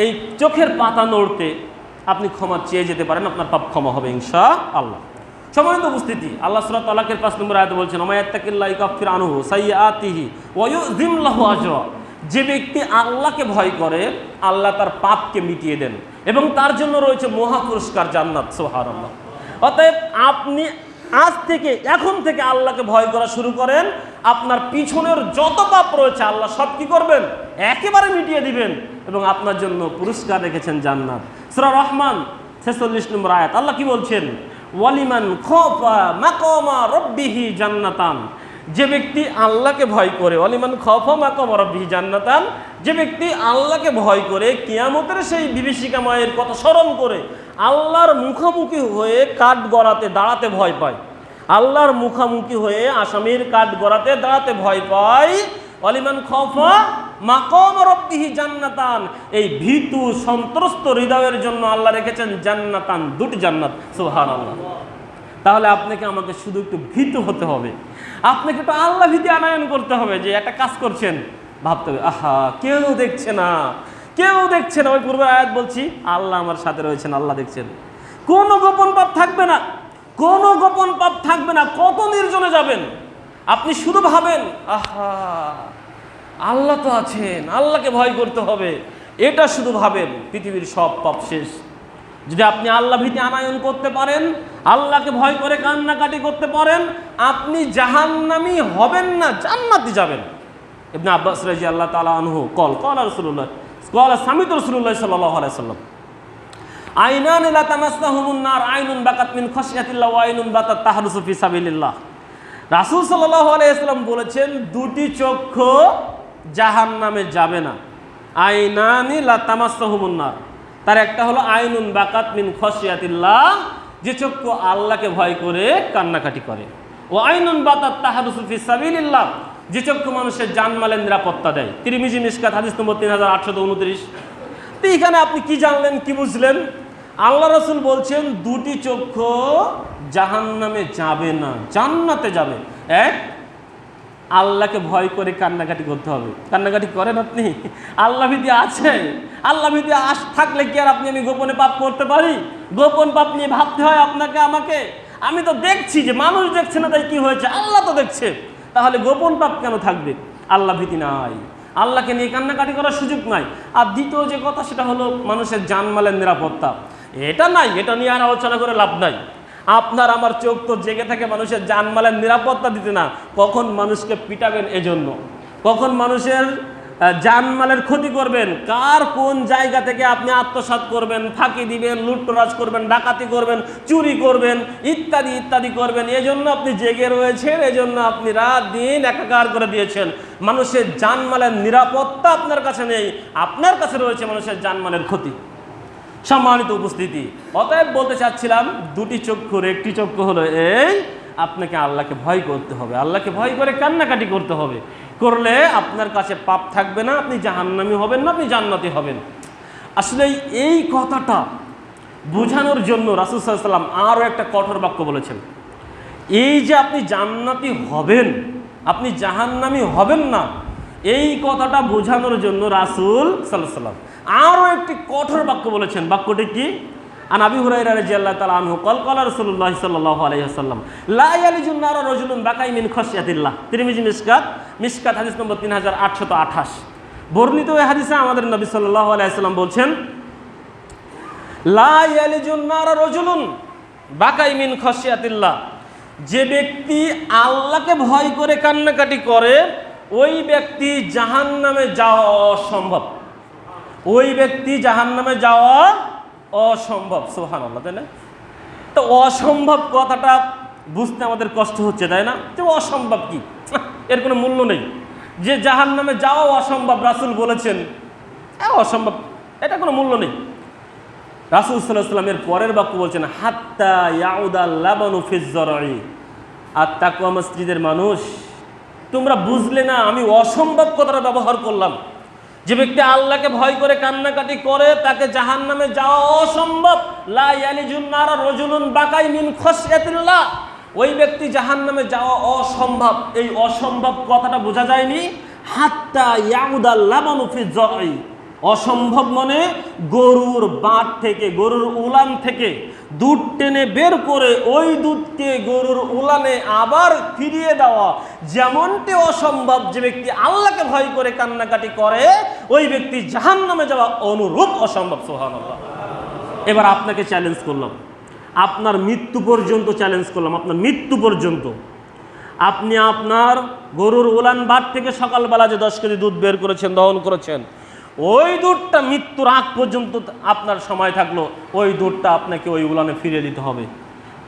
এই চোখের পাতা নড়তে আপনি ক্ষমা চেয়ে যেতে পারেন, আপনার পাপ ক্ষমা হবে ইনশাআল্লাহ। সম্মানিত উপস্থিতি, আল্লাহ সূরা তালাকের 5 নম্বর আয়াতে বলছেন, ওয়া ইয়াত্তাকিল্লাহু ইউকাফির আনহু সাইয়্যাতিহি ওয়া ইউযিম লাহু আজরা, যে ব্যক্তি আল্লাহকে ভয় করে আল্লাহ তার পাপকে মিটিয়ে দেন এবং তার জন্য রয়েছে মহা পুরস্কার জান্নাত। সুবহানাল্লাহ। অতএব আপনি আজ থেকে, এখন থেকে আল্লাহকে ভয় করা শুরু করেন, আপনার পিছনের যত পাপ রয়েছে আল্লাহ সব কি করবেন? একেবারে মিটিয়ে দিবেন এবং আপনার জন্য পুরস্কার রেখেছেন জান্নাত। সূরা রহমান 46 নম্বর আয়াত, আল্লাহ কি বলছেন? ওয়ালিমান খাফা মাকামা রাব্বিহি জান্নাতান, যে ব্যক্তি আল্লাহকে ভয় করে, ওয়ালিমান খাফা মাকামা রাব্বিহি জান্নাতান, যে ব্যক্তি আল্লাহকে ভয় করে কিয়ামতের সেই বিভীষিকাময়ের কথা স্মরণ করে আল্লাহর মুখোমুখি হয়ে কাঠ গড়াতে দাঁড়াতে ভয় পায়, আল্লাহর মুখোমুখি হয়ে আসামির কাঠ গড়াতে দাঁড়াতে ভয় পায়, ওয়ালিমান খাফা মাকামা রাব্বিহি জান্নাতান, এই ভীতু সন্ত্রস্ত হৃদয়ের জন্য আল্লাহ রেখেছেন জান্নাতান, 2টি জান্নাত। সুবহানাল্লাহ। তাহলে আপনাকে আমাকে শুধু একটু ভীতু হতে হবে, আপনাকে একটু আল্লাহ ভীতি আনয়ন করতে হবে যে একটা কাজ করছেন, ভাবতে হবে আহা কেউ দেখছে না, কেউ দেখছে না। ওই পূর্বের আয়াত বলছি, আল্লাহ আমার সাথে রয়েছেন, আল্লাহ দেখছেন। কোনো গোপন পাপ থাকবে না, কোনো গোপন পাপ থাকবে না। কত নির্জনে যাবেন, আপনি শুধু ভাবেন আহা আল্লাহ তো আছেন, আল্লাহকে ভয় করতে হবে, এটা শুধু ভাবেন, পৃথিবীর সব পাপ শেষ। যদি আপনি আল্লাহ ভীতি আনয়ন করতে পারেন, আল্লাহকে ভয় করে কান্নাকাটি করতে পারেন, আপনি জাহান্নামী হবেন না, জান্নাতে যাবেন। ইবনে আব্বাস রাদিয়াল্লাহু তাআলা আনহু ক্বালা রাসূলুল্লাহ সামি'তু রাসূলুল্লাহ সাল্লাল্লাহু আলাইহি ওয়াসাল্লাম আইনান লা তামাসসাহুমুন নার আইনুন বাকাত মিন খাশিয়াতিল্লাহ ওয়া আইনুন বাতাত তাহরুসু ফি সাবিলিল্লাহ। রাসূল সাল্লাল্লাহু আলাইহি ওয়াসাল্লাম বলেছেন দুটি চক্ষু জাহান্নামে যাবে না। আইনানি লা তামাসসাহুমুন নার, তার একটা হলো আইনুন বাকাত মিন খাশিয়াতিল্লাহ, যে চক্ষু আল্লাহকে ভয় করে কান্নাকাটি করে। ও আইনুন বাতাত তাহারুসু ফি সাবিলিল্লাহ, যে চক্ষু মানুষের জানমালের নিরাপত্তা দেয়। তিরমিজি মিশকাত হাদিস নম্বর 3829। তো এখানে আপনি কি জানলেন, কি বুঝলেন? আল্লাহ রাসূল বলছেন দুটি চক্ষু জাহান্নামে যাবে না, জান্নাতে যাবে। এক, আল্লাহকে ভয় করে কান্নাকাটি করতে হবে। কান্নাকাটি করেন আপনি? আল্লাহ ভীতি আছে? আল্লাহ ভীতি থাকলে কি আর আপনি আমি গোপনে পাপ করতে পারি? গোপন পাপ নিয়ে ভাবতে হয় আপনাকে আমাকে? আমি তো দেখছি যে মানুষ দেখছে না, তাই কি হয়েছে? আল্লাহ তো দেখছে, তাহলে গোপন পাপ কেন থাকবে? আল্লাহ ভীতি নাই, আল্লাহকে নিয়ে কান্নাকাটি করার সুযোগ নাই। আর দ্বিতীয় যে কথা, সেটা হলো মানুষের জানমালের নিরাপত্তা। এটা নাই, এটা নিয়ে আর আলোচনা করে লাভ নাই। আপনার আমার চোখ তো জেগে থাকে মানুষের জানমালের নিরাপত্তা দিতে না, কখন মানুষকে পিটাবেন এজন্য, কখন মানুষের জানমালের ক্ষতি করবেন, কার কোন জায়গা থেকে আপনি আত্মসাৎ করবেন, ফাঁকি দিবেন, লুটতরাজ করবেন, ডাকাতি করবেন, চুরি করবেন, ইত্যাদি ইত্যাদি করবেন। এজন্য আপনি জেগে রয়েছেন, এজন্য আপনি রাত দিন একাকার করে দিয়েছেন। মানুষের জানমালের নিরাপত্তা আপনার কাছে নেই, আপনার কাছে রয়েছে মানুষের জানমালের ক্ষতি। সম্মানিত উপস্থিতি, অতএব বলতে চাচ্ছিলাম দুটি চক্ষুর একটি চক্ষু হলো এই, আপনাকে আল্লাহকে ভয় করতে হবে, আল্লাহকে ভয় করে কান্নাকাটি করতে হবে। করলে আপনার কাছে পাপ থাকবে না, আপনি জাহান্নামী হবেন না, আপনি জান্নাতি হবেন। আসলে এই কথাটা বোঝানোর জন্য রাসূল সাল্লাল্লাহু আলাইহি ওয়াসাল্লাম আরও একটা কঠোর বাক্য বলেছেন। এই যে আপনি জান্নাতি হবেন, আপনি জাহান্নামী হবেন না, এই কথাটা বোঝানোর জন্য রাসূল সাল্লাল্লাহু আলাইহি ওয়াসাল্লাম আরও একটি কঠোর বাক্য বলেছেন। বাক্যটি কি? আন আবি হুরায়রা রাদিয়াল্লাহু তাআলা আনহু ক্বাল ক্বালা রাসূলুল্লাহ সাল্লাল্লাহু আলাইহি ওয়াসাল্লাম লা ইয়ালিজুন নারা রাজুলুন বাকাই মিন খাশিয়াতিল্লাহ। তিরমিজি মিশকাত হাদিস নম্বর 3828। বর্ণিত এই হাদিসে আমাদের নবী সাল্লাল্লাহু আলাইহি ওয়াসাল্লাম বলছেন, লা ইয়ালিজুন নারা রাজুলুন বাকাই মিন খাশিয়াতিল্লাহ, যে ব্যক্তি আল্লাহকে ভয় করে কান্নাকাটি করে ওই ব্যক্তি জাহান্নামে যাওয়া অসম্ভব, ওই ব্যক্তি জাহান্নামে যাওয়া অসম্ভব। সুবহানাল্লাহ, তাই না? তো অসম্ভব কথাটা বুঝতে আমাদের কষ্ট হচ্ছে, তাই না? যে অসম্ভব কি, এর কোনো মূল্য নেই। যে জাহান্নামে যাওয়া অসম্ভব রাসূল বলেছেন, অসম্ভব, এটা কোনো মূল্য নেই। রাসূল সাল্লাল্লাহু আলাইহি ওয়াসাল্লাম এর পরের বাক্য বলছেন, হাত্তা ইয়াউদাল লাবানু ফিজ যারঈ। আর তাকওয়া মসজিদের মানুষ, তোমরা বুঝলে না আমি অসম্ভব কথাটা ব্যবহার করলাম। যে ব্যক্তি আল্লাহকে ভয় করে কান্নাকাটি করে তাকে জাহান্নামে যাওয়া অসম্ভব। লা ইয়ালিজুন নারা রাজুলুন বাকাই মিন খাশিয়াতিল্লাহ, ওই ব্যক্তি জাহান্নামে যাওয়া অসম্ভব। এই অসম্ভব কথাটা বোঝা যায়নি। হাত্তা ইয়াউদাল লাবানু ফিজ যারঈ, অসম্ভব মানে গরুর বাট থেকে, গরুর উলান থেকে দুধ টেনে বের করে ওই দুধকে গরুর উলানে আবার ফিরিয়ে দেওয়া যেমনটি অসম্ভব, যে ব্যক্তি আল্লাহকে ভয় করে কান্নাকাটি করে ওই ব্যক্তি জাহান্নামে যাওয়া অনুরূপ অসম্ভব। সুবহানাল্লাহ। এবার আপনাকে চ্যালেঞ্জ করলাম, আপনার মৃত্যু পর্যন্ত চ্যালেঞ্জ করলাম, আপনার মৃত্যু পর্যন্ত আপনি আপনার গরুর উলান বাট থেকে সকালবেলা যে 10 কেজি দুধ বের করেছেন, দহন করেছেন, ওই দুধটা মৃত্যুর আগ পর্যন্ত আপনার সময় থাকলো, ওই দুধটা আপনাকে ওই উলানে ফিরিয়ে দিতে হবে।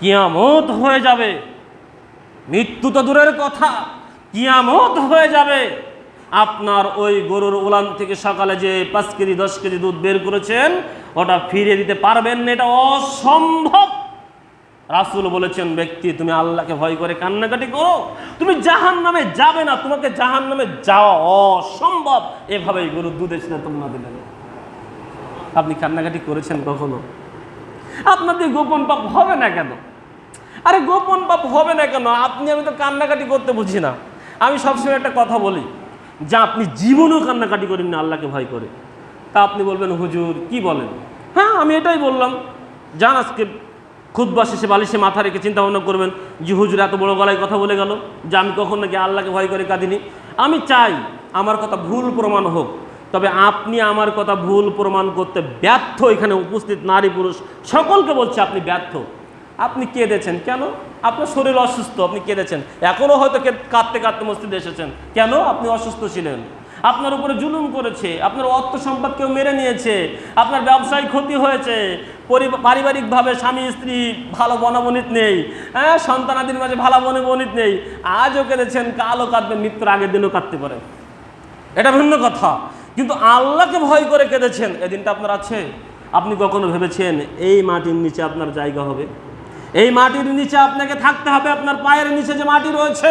কিয়ামত হয়ে যাবে, মৃত্যু তো দূরের কথা, কিয়ামত হয়ে যাবে। আপনার ওই গরুর উলান থেকে সকালে যে 5 কেজি 10 কেজি দুধ বের করেছেন ওটা ফিরিয়ে দিতে পারবেন না, এটা অসম্ভব। রাসূল বলেছেন, ব্যক্তি তুমি আল্লাহকে ভয় করে কান্নাকাটি করো, তুমি জাহান্নামে যাবে না, তোমাকে জাহান্নামে যাওয়া অসম্ভব। এভাবে গরুর দুধের সাথে তোমরা দিলেন। আপনি কান্নাকাটি করেছেন কখনো? আপনাদের গোপন পাপ হবে না কেন? আরে গোপন পাপ হবে না কেন? আমি তো কান্নাকাটি করতে বুঝি না। আমি সবসময় একটা কথা বলি, যে আপনি জীবনেও কান্নাকাটি করেন না আল্লাহকে ভয় করে। তা আপনি বলবেন, হুজুর কি বলেন? হ্যাঁ, আমি এটাই বললাম। যান আজকে খুতবা শেষে বালিশে মাথা রেখে চিন্তা ভাবনা করবেন যে হুজুর এত বড় গলায় কথা বলে গেল যে আমি কখন নাকি আল্লাহকে ভয় করে কাঁদিনি। আমি চাই আমার কথা ভুল প্রমাণ হোক, তবে আপনি আমার কথা ভুল প্রমাণ করতে ব্যর্থ। এখানে উপস্থিত নারী পুরুষ সকলকে বলছে আপনি ব্যর্থ। আপনি কেঁদেছেন কেন? আপনার শরীর অসুস্থ, আপনি কেঁদেছেন। এখনও হয়তো কাঁদতে কাঁদতে মসজিদে এসেছেন, কেন? আপনি অসুস্থ ছিলেন। আপনার উপরে জুলুম করেছে, আপনার অর্থ সম্পদ কেউ মেরে নিয়েছে, আপনার ব্যবসায় ক্ষতি হয়েছে, পারিবারিকভাবে স্বামী স্ত্রী ভালো বনবনিত নেই, হ্যাঁ, সন্তানাদির মাঝে ভালো বনবনিত নেই, আজও কেঁদেছেন, কালও কাঁদবেন, মৃত্যুর আগের দিনও কাঁদতে পারেন, এটা ভিন্ন কথা। কিন্তু আল্লাহকে ভয় করে কেঁদেছেন, এদিনটা আপনার আছে? আপনি কখনো ভেবেছেন এই মাটির নিচে আপনার জায়গা হবে? এই মাটির নিচে আপনাকে থাকতে হবে, আপনার পায়ের নিচে যে মাটি রয়েছে,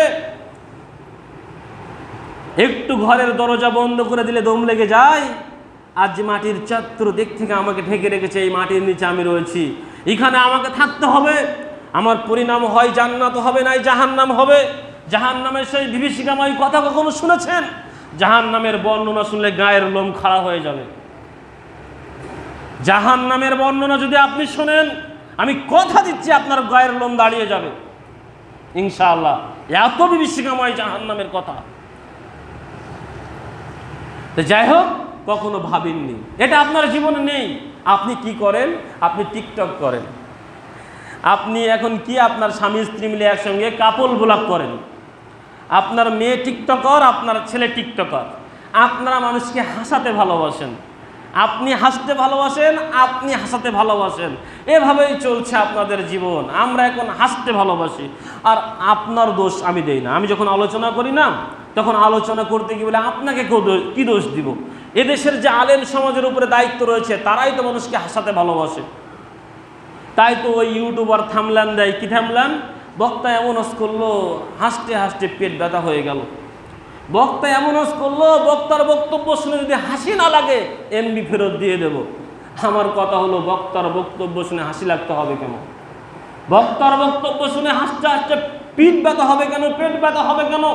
একটু ঘরের দরজা বন্ধ করে দিলে দম লেগে যায়। আজ যে মাটির চতুর্দিক থেকে আমাকে ঢেকে রেখেছে, এই মাটির নিচে আমি রয়েছি, এখানে আমাকে থাকতে হবে। আমার পরিণাম হয় জান্নাত হবে, নাই জাহান্নাম হবে। জাহান্নামের সেই বিভীষিকাময় কথা কখনো শুনেছেন? জাহান্নামের বর্ণনা শুনলে গায়ের লোম খাড়া হয়ে যাবে। জাহান্নামের বর্ণনা যদি আপনি শোনেন, আমি কথা দিচ্ছি আপনার গায়ের লোম দাঁড়িয়ে যাবে ইনশাআল্লাহ। এত বিভীষিকাময় জাহান্নামের কথা। যাই হোক, কখনো ভাবেননি এটা আপনার জীবনে নেই। আপনি কি করেন? আপনি টিকটক করেন। আপনি এখন কি আপনার স্বামী স্ত্রী মিলে একসঙ্গে কাপল ব্লগ করেন। আপনার মেয়ে টিকটকার, আপনার ছেলে টিকটকার। আপনারা মানুষকে হাসাতে ভালোবাসেন, আপনি হাসতে ভালোবাসেন, আপনি হাসাতে ভালোবাসেন। এভাবেই চলছে আপনাদের জীবন। আমরা এখন হাসতে ভালোবাসি, আর আপনার দোষ আমি দেই না। আমি যখন আলোচনা করি না, তখন আলোচনা করতে গিয়ে বলে আপনাকে কি দোষ দিব? এদেশের যে আলেম সমাজের উপরে দায়িত্ব রয়েছে, তারাই তো মানুষকে হাসাতে ভালোবাসে। তাই তো ওই ইউটিউবার থামলান দেয়। কি থামলান? বক্তা এমন আজ করলো, হাসতে হাসতে পেট ব্যথা হয়ে গেল। বক্তা এমন আজ করলো, বক্তার বক্তব্য শুনে যদি হাসি না লাগে এমবি ফেরত দিয়ে দেব। আমার কথা হলো, বক্তার বক্তব্য শুনে হাসি লাগতে হবে কেন? বক্তার বক্তব্য শুনে হাসতে হাসতে পিঠ ব্যথা হবে কেন? পেট ব্যথা হবে কেন?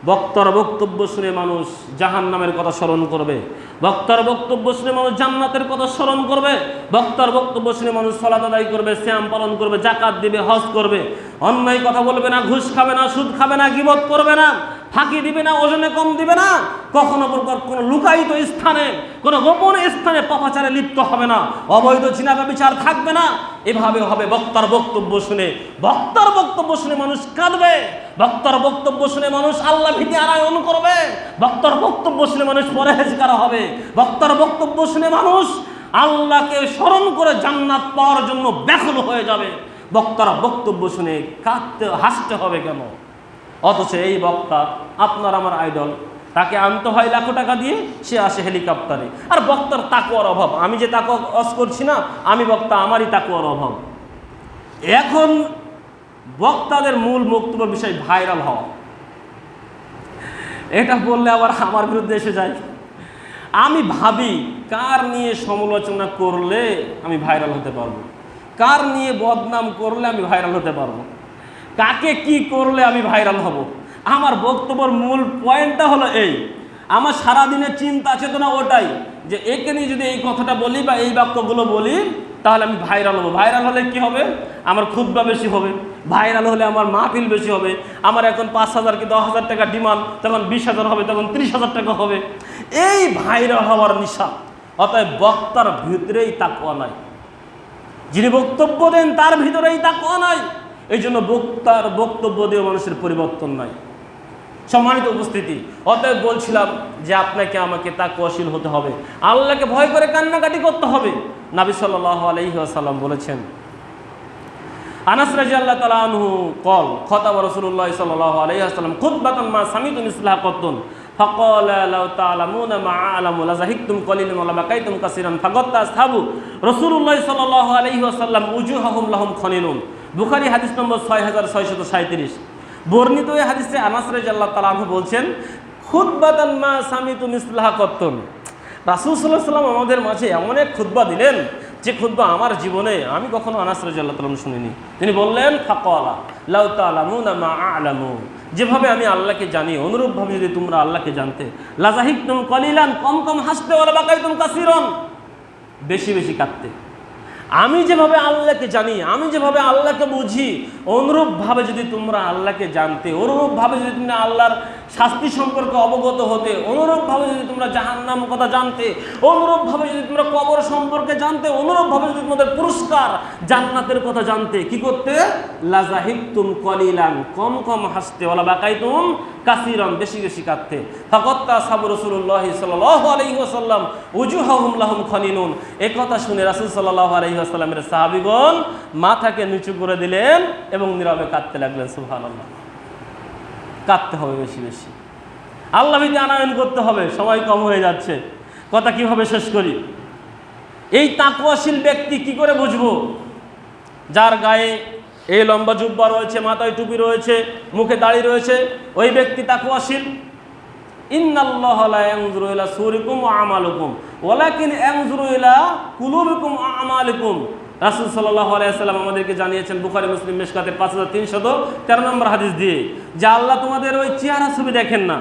বক্তার বক্তব্য শুনে মানুষ জাহান্নামের কথা স্মরণ করবে, বক্তার বক্তব্য শুনে মানুষ জান্নাতের কথা স্মরণ করবে, বক্তার বক্তব্য শুনে মানুষ সালাত আদায় করবে, সিয়াম পালন করবে, যাকাত দিবে, হজ করবে, অন্যায় কথা বলবে না, ঘুষ খাবে না, সুদ খাবে না, গীবত করবে না, ফাঁকি দিবে না, ওজনে কম দিবে না, কখনো প্রকার কোনো লুকায়িত স্থানে, কোনো গোপন স্থানে পাপাচারে লিপ্ত হবে না, অবৈধ জিনা ব্যভিচার থাকবে না। এভাবে হবে। বক্তার বক্তব্য শুনে, বক্তার বক্তব্য শুনে মানুষ কাঁদবে, বক্তার বক্তব্য শুনে মানুষ আল্লাহ ভীতি আনয়ন করবে, বক্তার বক্তব্য শুনে মানুষ পরহেজগার হবে, বক্তার বক্তব্য শুনে মানুষ আল্লাহকে স্মরণ করে জান্নাত পাওয়ার জন্য ব্যাকুল হয়ে যাবে। বক্তার বক্তব্য শুনে কাঁদতে হাসতে হবে কেন? অথচ এই বক্তা আপনার আমার আইডল, তাকে আনতে হয় লাখো টাকা দিয়ে, সে আসে হেলিকপ্টারে। আর বক্তার তাকওয়ার অভাব। আমি যে তাকওয়া অস করছি না, আমি বক্তা, আমারই তাকওয়ার অভাব। এখন বক্তাদের মূল বক্তব্য বিষয় ভাইরাল হওয়া। এটা বললে আবার আমার বিরুদ্ধে এসে যায়। আমি ভাবি কার নিয়ে সমালোচনা করলে আমি ভাইরাল হতে পারবো, কার নিয়ে বদনাম করলে আমি ভাইরাল হতে পারবো, কাকে কি করলে আমি ভাইরাল হব। আমার বক্তব্যের মূল পয়েন্টটা হলো এই, আমার সারাদিনের চিন্তা চেতনা ওটাই যে একে নিয়ে যদি এই কথাটা বলি বা এই বাক্যগুলো বলি তাহলে আমি ভাইরাল হব। ভাইরাল হলে কি হবে? আমার খুতবা বেশি হবে, ভাইরাল হলে আমার মাহফিল বেশি হবে। আমার এখন 5,000 কি 10,000 টাকা ডিমান্ড, তখন 20,000 হবে, তখন 30,000 টাকা হবে। এই ভাইরাল হওয়ার নিশা। অতএব বক্তার ভিতরেই তাকওয়া নাই, যিনি বক্তব্য দেন তার ভিতরেই তাকওয়া নাই। এই জন্য বক্তার বক্তব্য দিয়ে মানুষের পরিবর্তন নাই। সম্মানিত উপস্থিতি, অতএব বলছিলাম যে আপনাকে আমাকে তাকওয়াশীল হতে হবে, আল্লাহকে ভয় করে কান্নাকাটি করতে হবে। নবী সাল্লাল্লাহু আলাইহি ওয়াসাল্লাম বলেছেন, আনাস রাদিয়াল্লাহু তাআলা আনহু قال خطب رسول الله صلى الله عليه وسلم خطبة ما سمعت مثلها قط فقال لو تعلمون ما أعلم لضحكتم قليلا ولبكيتم كثيرا فغطى أصحاب رسول الله صلى الله عليه وسلم وجوههم لهم خنين। বুখারী হাদিস নম্বর 6637। বর্ণিত এই হাদিসে আনাস রাদিয়াল্লাহু তাআলা আনহু বলছেন, খুতবাতান মা সামিতু মিসলাহা কত্তুন। রাসূল সাল্লাল্লাহু আলাইহি ওয়াসাল্লাম আমাদের মাঝে এমন এক খুতবা দিলেন যে খুতবা আমার জীবনে আমি কখনো আনাস রাদিয়াল্লাহু তাআলা শুনিনি। তিনি বললেন, ফাকালা লাউ তা'লামুনা মা আ'লামু, যেভাবে আমি আল্লাহকে জানি অনুরূপভাবে যদি তোমরা আল্লাহকে জানতে, লাযাহিকতুম কলিলান, কম কম হাসতে, ওয়া বাকাইতুম কাসীরান, বেশি বেশি কাঁদতে। আমি যেভাবে আল্লাহকে জানি, আমি যেভাবে আল্লাহকে বুঝি, অনুরূপভাবে যদি তোমরা আল্লাহকে জানতে, অনুরূপভাবে যদি তোমরা আল্লাহর শাস্তি সম্পর্কে অবগত হতে, অনুরূপভাবে যদি তোমরা জাহান্নাম কথা জানতে, অনুরূপভাবে যদি তোমরা কবর সম্পর্কে জানতে, অনুরূপভাবে যদি তোমাদের পুরস্কার জান্নাতের কথা জানতে, কি করতে? লাজাহিকতুম কলিলান, কম কম হাসতে, ওয়ালা বাকাইতুম কাসীরান, বেশি বেশি কাঁদতে। ফাকাত্তা সাবু রাসূলুল্লাহ সাল্লাল্লাহু আলাইহি ওয়াসাল্লাম উজুহাহুম লাহুম খানিনুন। এই কথা শুনে রাসূল সাল্লাল্লাহু আলাইহি ওয়াসাল্লামের সাহাবীগণ মাথাকে নিচু করে দিলেন এবং নীরবে কাঁদতে লাগলেন। সুবহানাল্লাহ। কাঁদতে হবে বেশি বেশি, আল্লাহ ভীতি আনয়ন করতে হবে। সময় কম হয়ে যাচ্ছে, কথা কিভাবে শেষ করি। এই তাকওয়াশীল ব্যক্তি কি করে বুঝবো? যার গায়ে এই লম্বা জুব্বা রয়েছে, মাথায় টুপি রয়েছে, মুখে দাড়ি রয়েছে, ওই ব্যক্তি তাকওয়াশীল। ইন্নাল্লাহা লা ইয়ানজুরু ইলা সুরিকুম ওয়া আমালিকুম ওয়ালাকিন ইয়ানজুরু ইলা কুলুবিকুম ওয়া আমালিকুম। রাসূল সাল্লাল্লাহু আলাইহি ওয়াসাল্লাম আমাদেরকে জানিয়েছেন বুখারী মুসলিম মিশকাতে 5313 নম্বর হাদিস দিয়ে, যে আল্লাহ তোমাদের ওই চেহারা ছবি দেখেন না,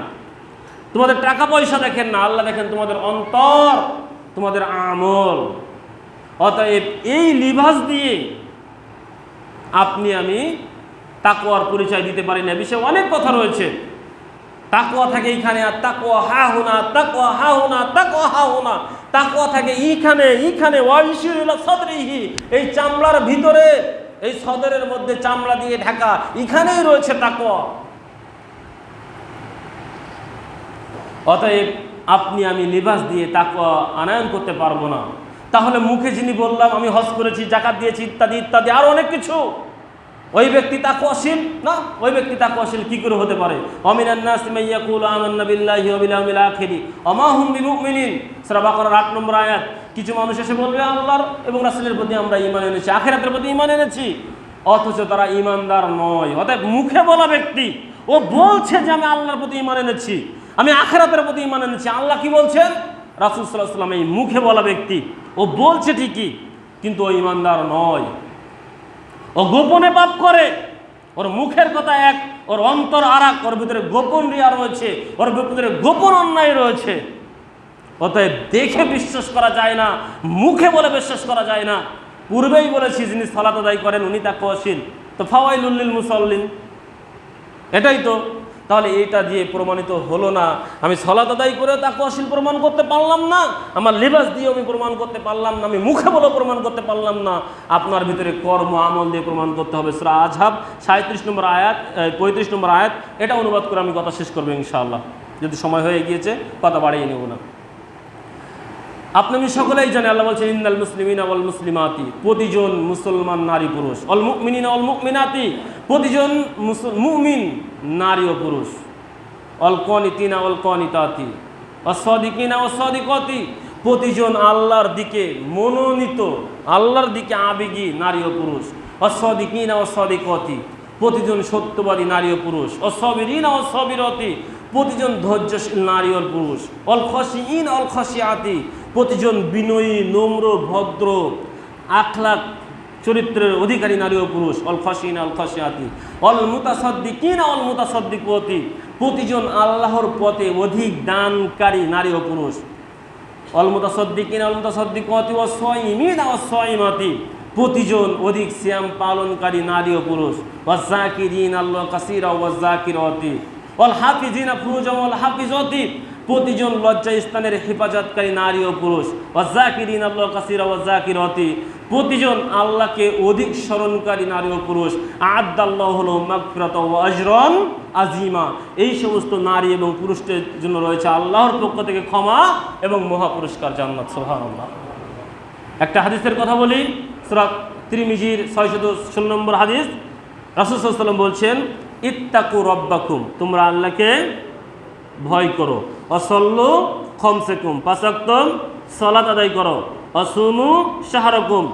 তোমাদের টাকা পয়সা দেখেন না, আল্লাহ দেখেন তোমাদের অন্তর, তোমাদের আমল। অতএব এই লিবাস দিয়ে আপনি আমি তাকওয়ার পরিচয় দিতে পারি না। বিষয়ে অনেক কথা রয়েছে। তাকওয়া থাকে এইখানে, আর তাকওয়া হা হুনা, তাকওয়া হা হুনা, তাকওয়া হা হুনা। তাকওয়া থাকে এইখানে এইখানে, ওয়াইশির ইলা সাদরিহি, এই চামড়ার ভিতরে, এই সদরের মধ্যে চামড়া দিয়ে ঢাকা, এখানেই রয়েছে তাকওয়া। অতএব আপনি আমি লিবাস দিয়ে তাকওয়া আনয়ন করতে পারবো না। তাহলে মুখে যিনি বললাম আমি হজ করেছি, যাকাত দিয়েছি, ইত্যাদি ইত্যাদি আরো অনেক কিছু, ওই ব্যক্তি তাকওয়াশীল না? ওই ব্যক্তি তাকওয়াশীল কি করে হতে পারে? ওয়ামিনান নাসি মান ইয়াকুলু আমান্না বিল্লাহি ওয়া বিল ইয়াউমিল আখির ওয়া মা হুম বিমুমিনিন। সূরা বাকারার 8 নম্বর আয়াত। কিছু মানুষ এসে বলবে আল্লাহর এবং রাসূলের প্রতি আমরা ঈমান এনেছি, আখিরাতের প্রতি ঈমান এনেছি, অথচ তারা ঈমানদার নয়। অতএব মুখে বলা ব্যক্তি ও বলছে যে আমি আল্লাহর প্রতি ঈমান এনেছি, আমি আখিরাতের প্রতি ঈমান এনেছি। আল্লাহ কি বলছেন? রাসূল সাল্লাল্লাহু আলাইহি ওয়াসাল্লাম এই মুখে বলা ব্যক্তি ও বলছে ঠিকই, কিন্তু ও ঈমানদার নয়। ও গোপনে পাপ করে, ওর মুখের কথা এক, ওর অন্তর আর এক, ওর ভিতরে গোপন রিয়া রয়েছে, ওর ভিতরে গোপন অন্যায় রয়েছে। অতএব দেখে বিশ্বাস করা যায় না, মুখে বলে বিশ্বাস করা যায় না। পূর্বেই বলেছি যিনি সালাত আদায় করেন উনি তাকওয়াশীল। তো ফাওয়াইলুল লিল মুসাল্লিন, এটাই তো। তাহলে এইটা দিয়ে প্রমাণিত হলো না, আমি সালাত আদায় করে তাকওয়াশীল প্রমাণ করতে পারলাম না, আমার লিবাস দিয়ে আমি প্রমাণ করতে পারলাম না, আমি মুখে বলে প্রমাণ করতে পারলাম না। আপনার ভিতরে কর্ম আমল দিয়ে প্রমাণ করতে হবে। সূরা আযহাব 37 নম্বর আয়াত, 35 নম্বর আয়াত, এটা অনুবাদ করে আমি কথা শেষ করবো ইনশাআল্লাহ, যদি সময় হয়ে গিয়েছে কথা বাড়িয়ে নেব না। আপনি আমি সকলেই জানি আল্লাহ বলছেন ইন্নাল মুসলিমিনা ওয়াল মুসলিমাতি, প্রতিজন মুসলমান নারী পুরুষ, অল মুমিনিনা ওয়াল মুমিনাতি, প্রতিজন মুমিন নারী ও পুরুষ, অল কানিতিনা ওয়াল কানিতাতি ওয়াস সাদিকিনা ওয়াস সাদিকাতি, প্রতিজন আল্লাহর দিকে মনোনীত, আল্লাহর দিকে আবেগী নারী ও পুরুষ, ওয়াস সাদিকিনা ওয়াস সাদিকাতি, প্রতিজন সত্যবাদী নারী ও পুরুষ, ওয়াস সাবিরিনা ওয়াস সাবিরাতি, প্রতিজন ধৈর্যশীল নারী ও পুরুষ, অল খাশিঈন অল খাশিয়াতি, প্রতিজন বিনয়ী নম্র ভদ্র আখলাক চরিত্রের অধিকারী নারী ও পুরুষ, অল খাশিঈন অল খাশিয়াতি, অল মুতাসাদ্দিকিন অল মুতাসাদ্দিকাতি, প্রতিজন আল্লাহর পথে অধিক দানকারী নারী ও পুরুষ, অল মুতাসাদ্দিকিন অল মুতাসাদ্দিকাতি ওয়াস সাইমিন ওয়াস সাইমাতি, প্রতিজন অধিক সিয়াম পালনকারী নারী ও পুরুষ, ওয়াজ যাকিরিন আল্লাহ কাসীরা ওয়াজ যাকিরাতি, অল হাফিজিনা ফুরুজাহুম ওয়াল হাফিজাতি, প্রতিজন লজ্জা স্থানের হেফাজতকারী নারী ও পুরুষ, ওয়াজ যাকিরিন আল্লাহ কাসীরা ওয়াজ যাকিরাতি, প্রতিজন আল্লাহকে অধিক স্মরণকারী নারী ও পুরুষ, আ'আদ্দাল্লাহু লাহুম মাগফিরাতাও ওয়া আজরান আযীমা, এই সমস্ত নারী এবং পুরুষদের জন্য রয়েছে আল্লাহর পক্ষ থেকে ক্ষমা এবং মহা পুরস্কার জান্নাত। সুবহানাল্লাহ। একটা হাদিসের কথা বলি, সূরা তিরমিজির 616 নম্বর হাদিস। রাসূল সাল্লাল্লাহু আলাইহি ওয়াসাল্লাম বলছেন ইত্তাকু রাব্বাকুম, তোমরা আল্লাহকে ভয় করো, ওয়াসাল্লু খামসাকুম, 5 ওয়াক্ত সালাত আদায় করো, ওয়াসুমু শাহরাকুম,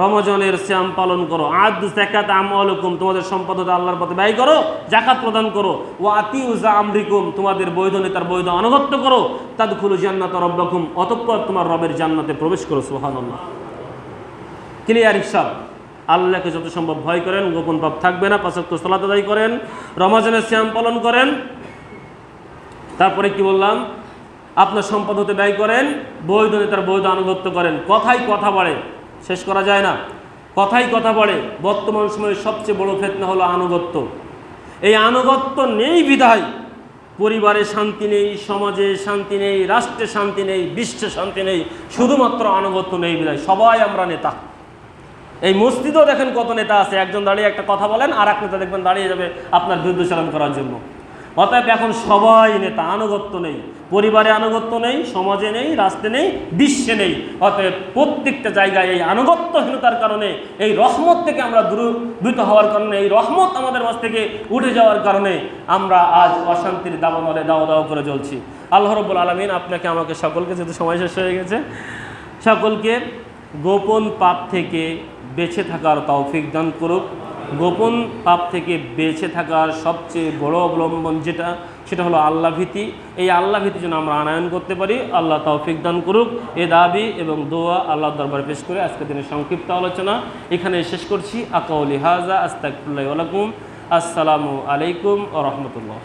রমজানের সিয়াম পালন করো, আদু যাকাত আমওয়ালুকুম, তোমাদের সম্পদ হতে আল্লাহর পথে ব্যয় করো, যাকাত প্রদান করো, ওয়া আতিউ আমরিকুম, তোমাদের বৈধ নেতার বৈধ আনুগত্য করো, তাদখুলু জান্নাতা রাব্বাকুম, অতঃপর তোমার রবের জান্নাতে প্রবেশ করো। সুবহানাল্লাহ। ক্লিয়ার হিসাব। আল্লাহকে যত সম্ভব ভয় করেন, গোপন পাপ থাকবে না, 5 ওয়াক্ত সালাত আদায় করেন, রমজানের সিয়াম পালন করেন, তারপরে কি বললাম, আপনার সম্পদ হতে ব্যয় করেন, বৈধ নেতার বৈধ আনুগত্য করেন। কথাই কথা বাড়ে, শেষ করা যায় না, কথাই কথা বাড়ে। বর্তমান সময়ে সবচেয়ে বড় ফিতনা হলো আনুগত্য। এই আনুগত্য নেই বিধায় পরিবারে শান্তি নেই, সমাজে শান্তি নেই, রাষ্ট্রে শান্তি নেই, বিশ্বে শান্তি নেই, শুধুমাত্র আনুগত্য নেই বিধায় সবাই আমরা নেতা। এই মসজিদেও দেখেন কত নেতা আছে, একজন দাঁড়িয়ে একটা কথা বলেন আর এক নেতা দেখবেন দাঁড়িয়ে যাবে আপনার বিরুদ্ধচারণ করার জন্য। অতএব এখন সবাই নেতা, আনুগত্য নেই, পরিবারে আনুগত্য নেই, সমাজে নেই, রাষ্ট্রে নেই, বিশ্বে নেই। অতএব প্রত্যেকটা জায়গায় এই আনুগত্যহীনতার কারণে, এই রহমত থেকে আমরা দূরীভূত হওয়ার কারণে, এই রহমত আমাদের মাঝ থেকে উঠে যাওয়ার কারণে আমরা আজ অশান্তির দাবানলে দাওয়া দাওয়া করে চলছি। আল্লাহ রাব্বুল আলামিন আপনাকে আমাকে সকলকে, যেহেতু সময় শেষ হয়ে গেছে, সকলকে গোপন পাপ থেকে বেঁচে থাকার তৌফিক দান করুক। গোপন পাপ থেকে বেঁচে থাকার সবচেয়ে বড় অবলম্বন সেটা হলো আল্লাহ ভীতি। এই আল্লাহ ভীতি যেন আমরা আনয়ন করতে পারি, আল্লাহ তৌফিক দান করুক। এ দাবি এবং দোয়া আল্লাহর দরবারে পেশ করে আজকের দিনের সংক্ষিপ্ত আলোচনা এখানে শেষ করছি। আকাউলি হাজা, আস্তাগফিরুল্লাহ ওয়া লাকুম। আসসালামু আলাইকুম ওয়া রাহমাতুল্লাহ।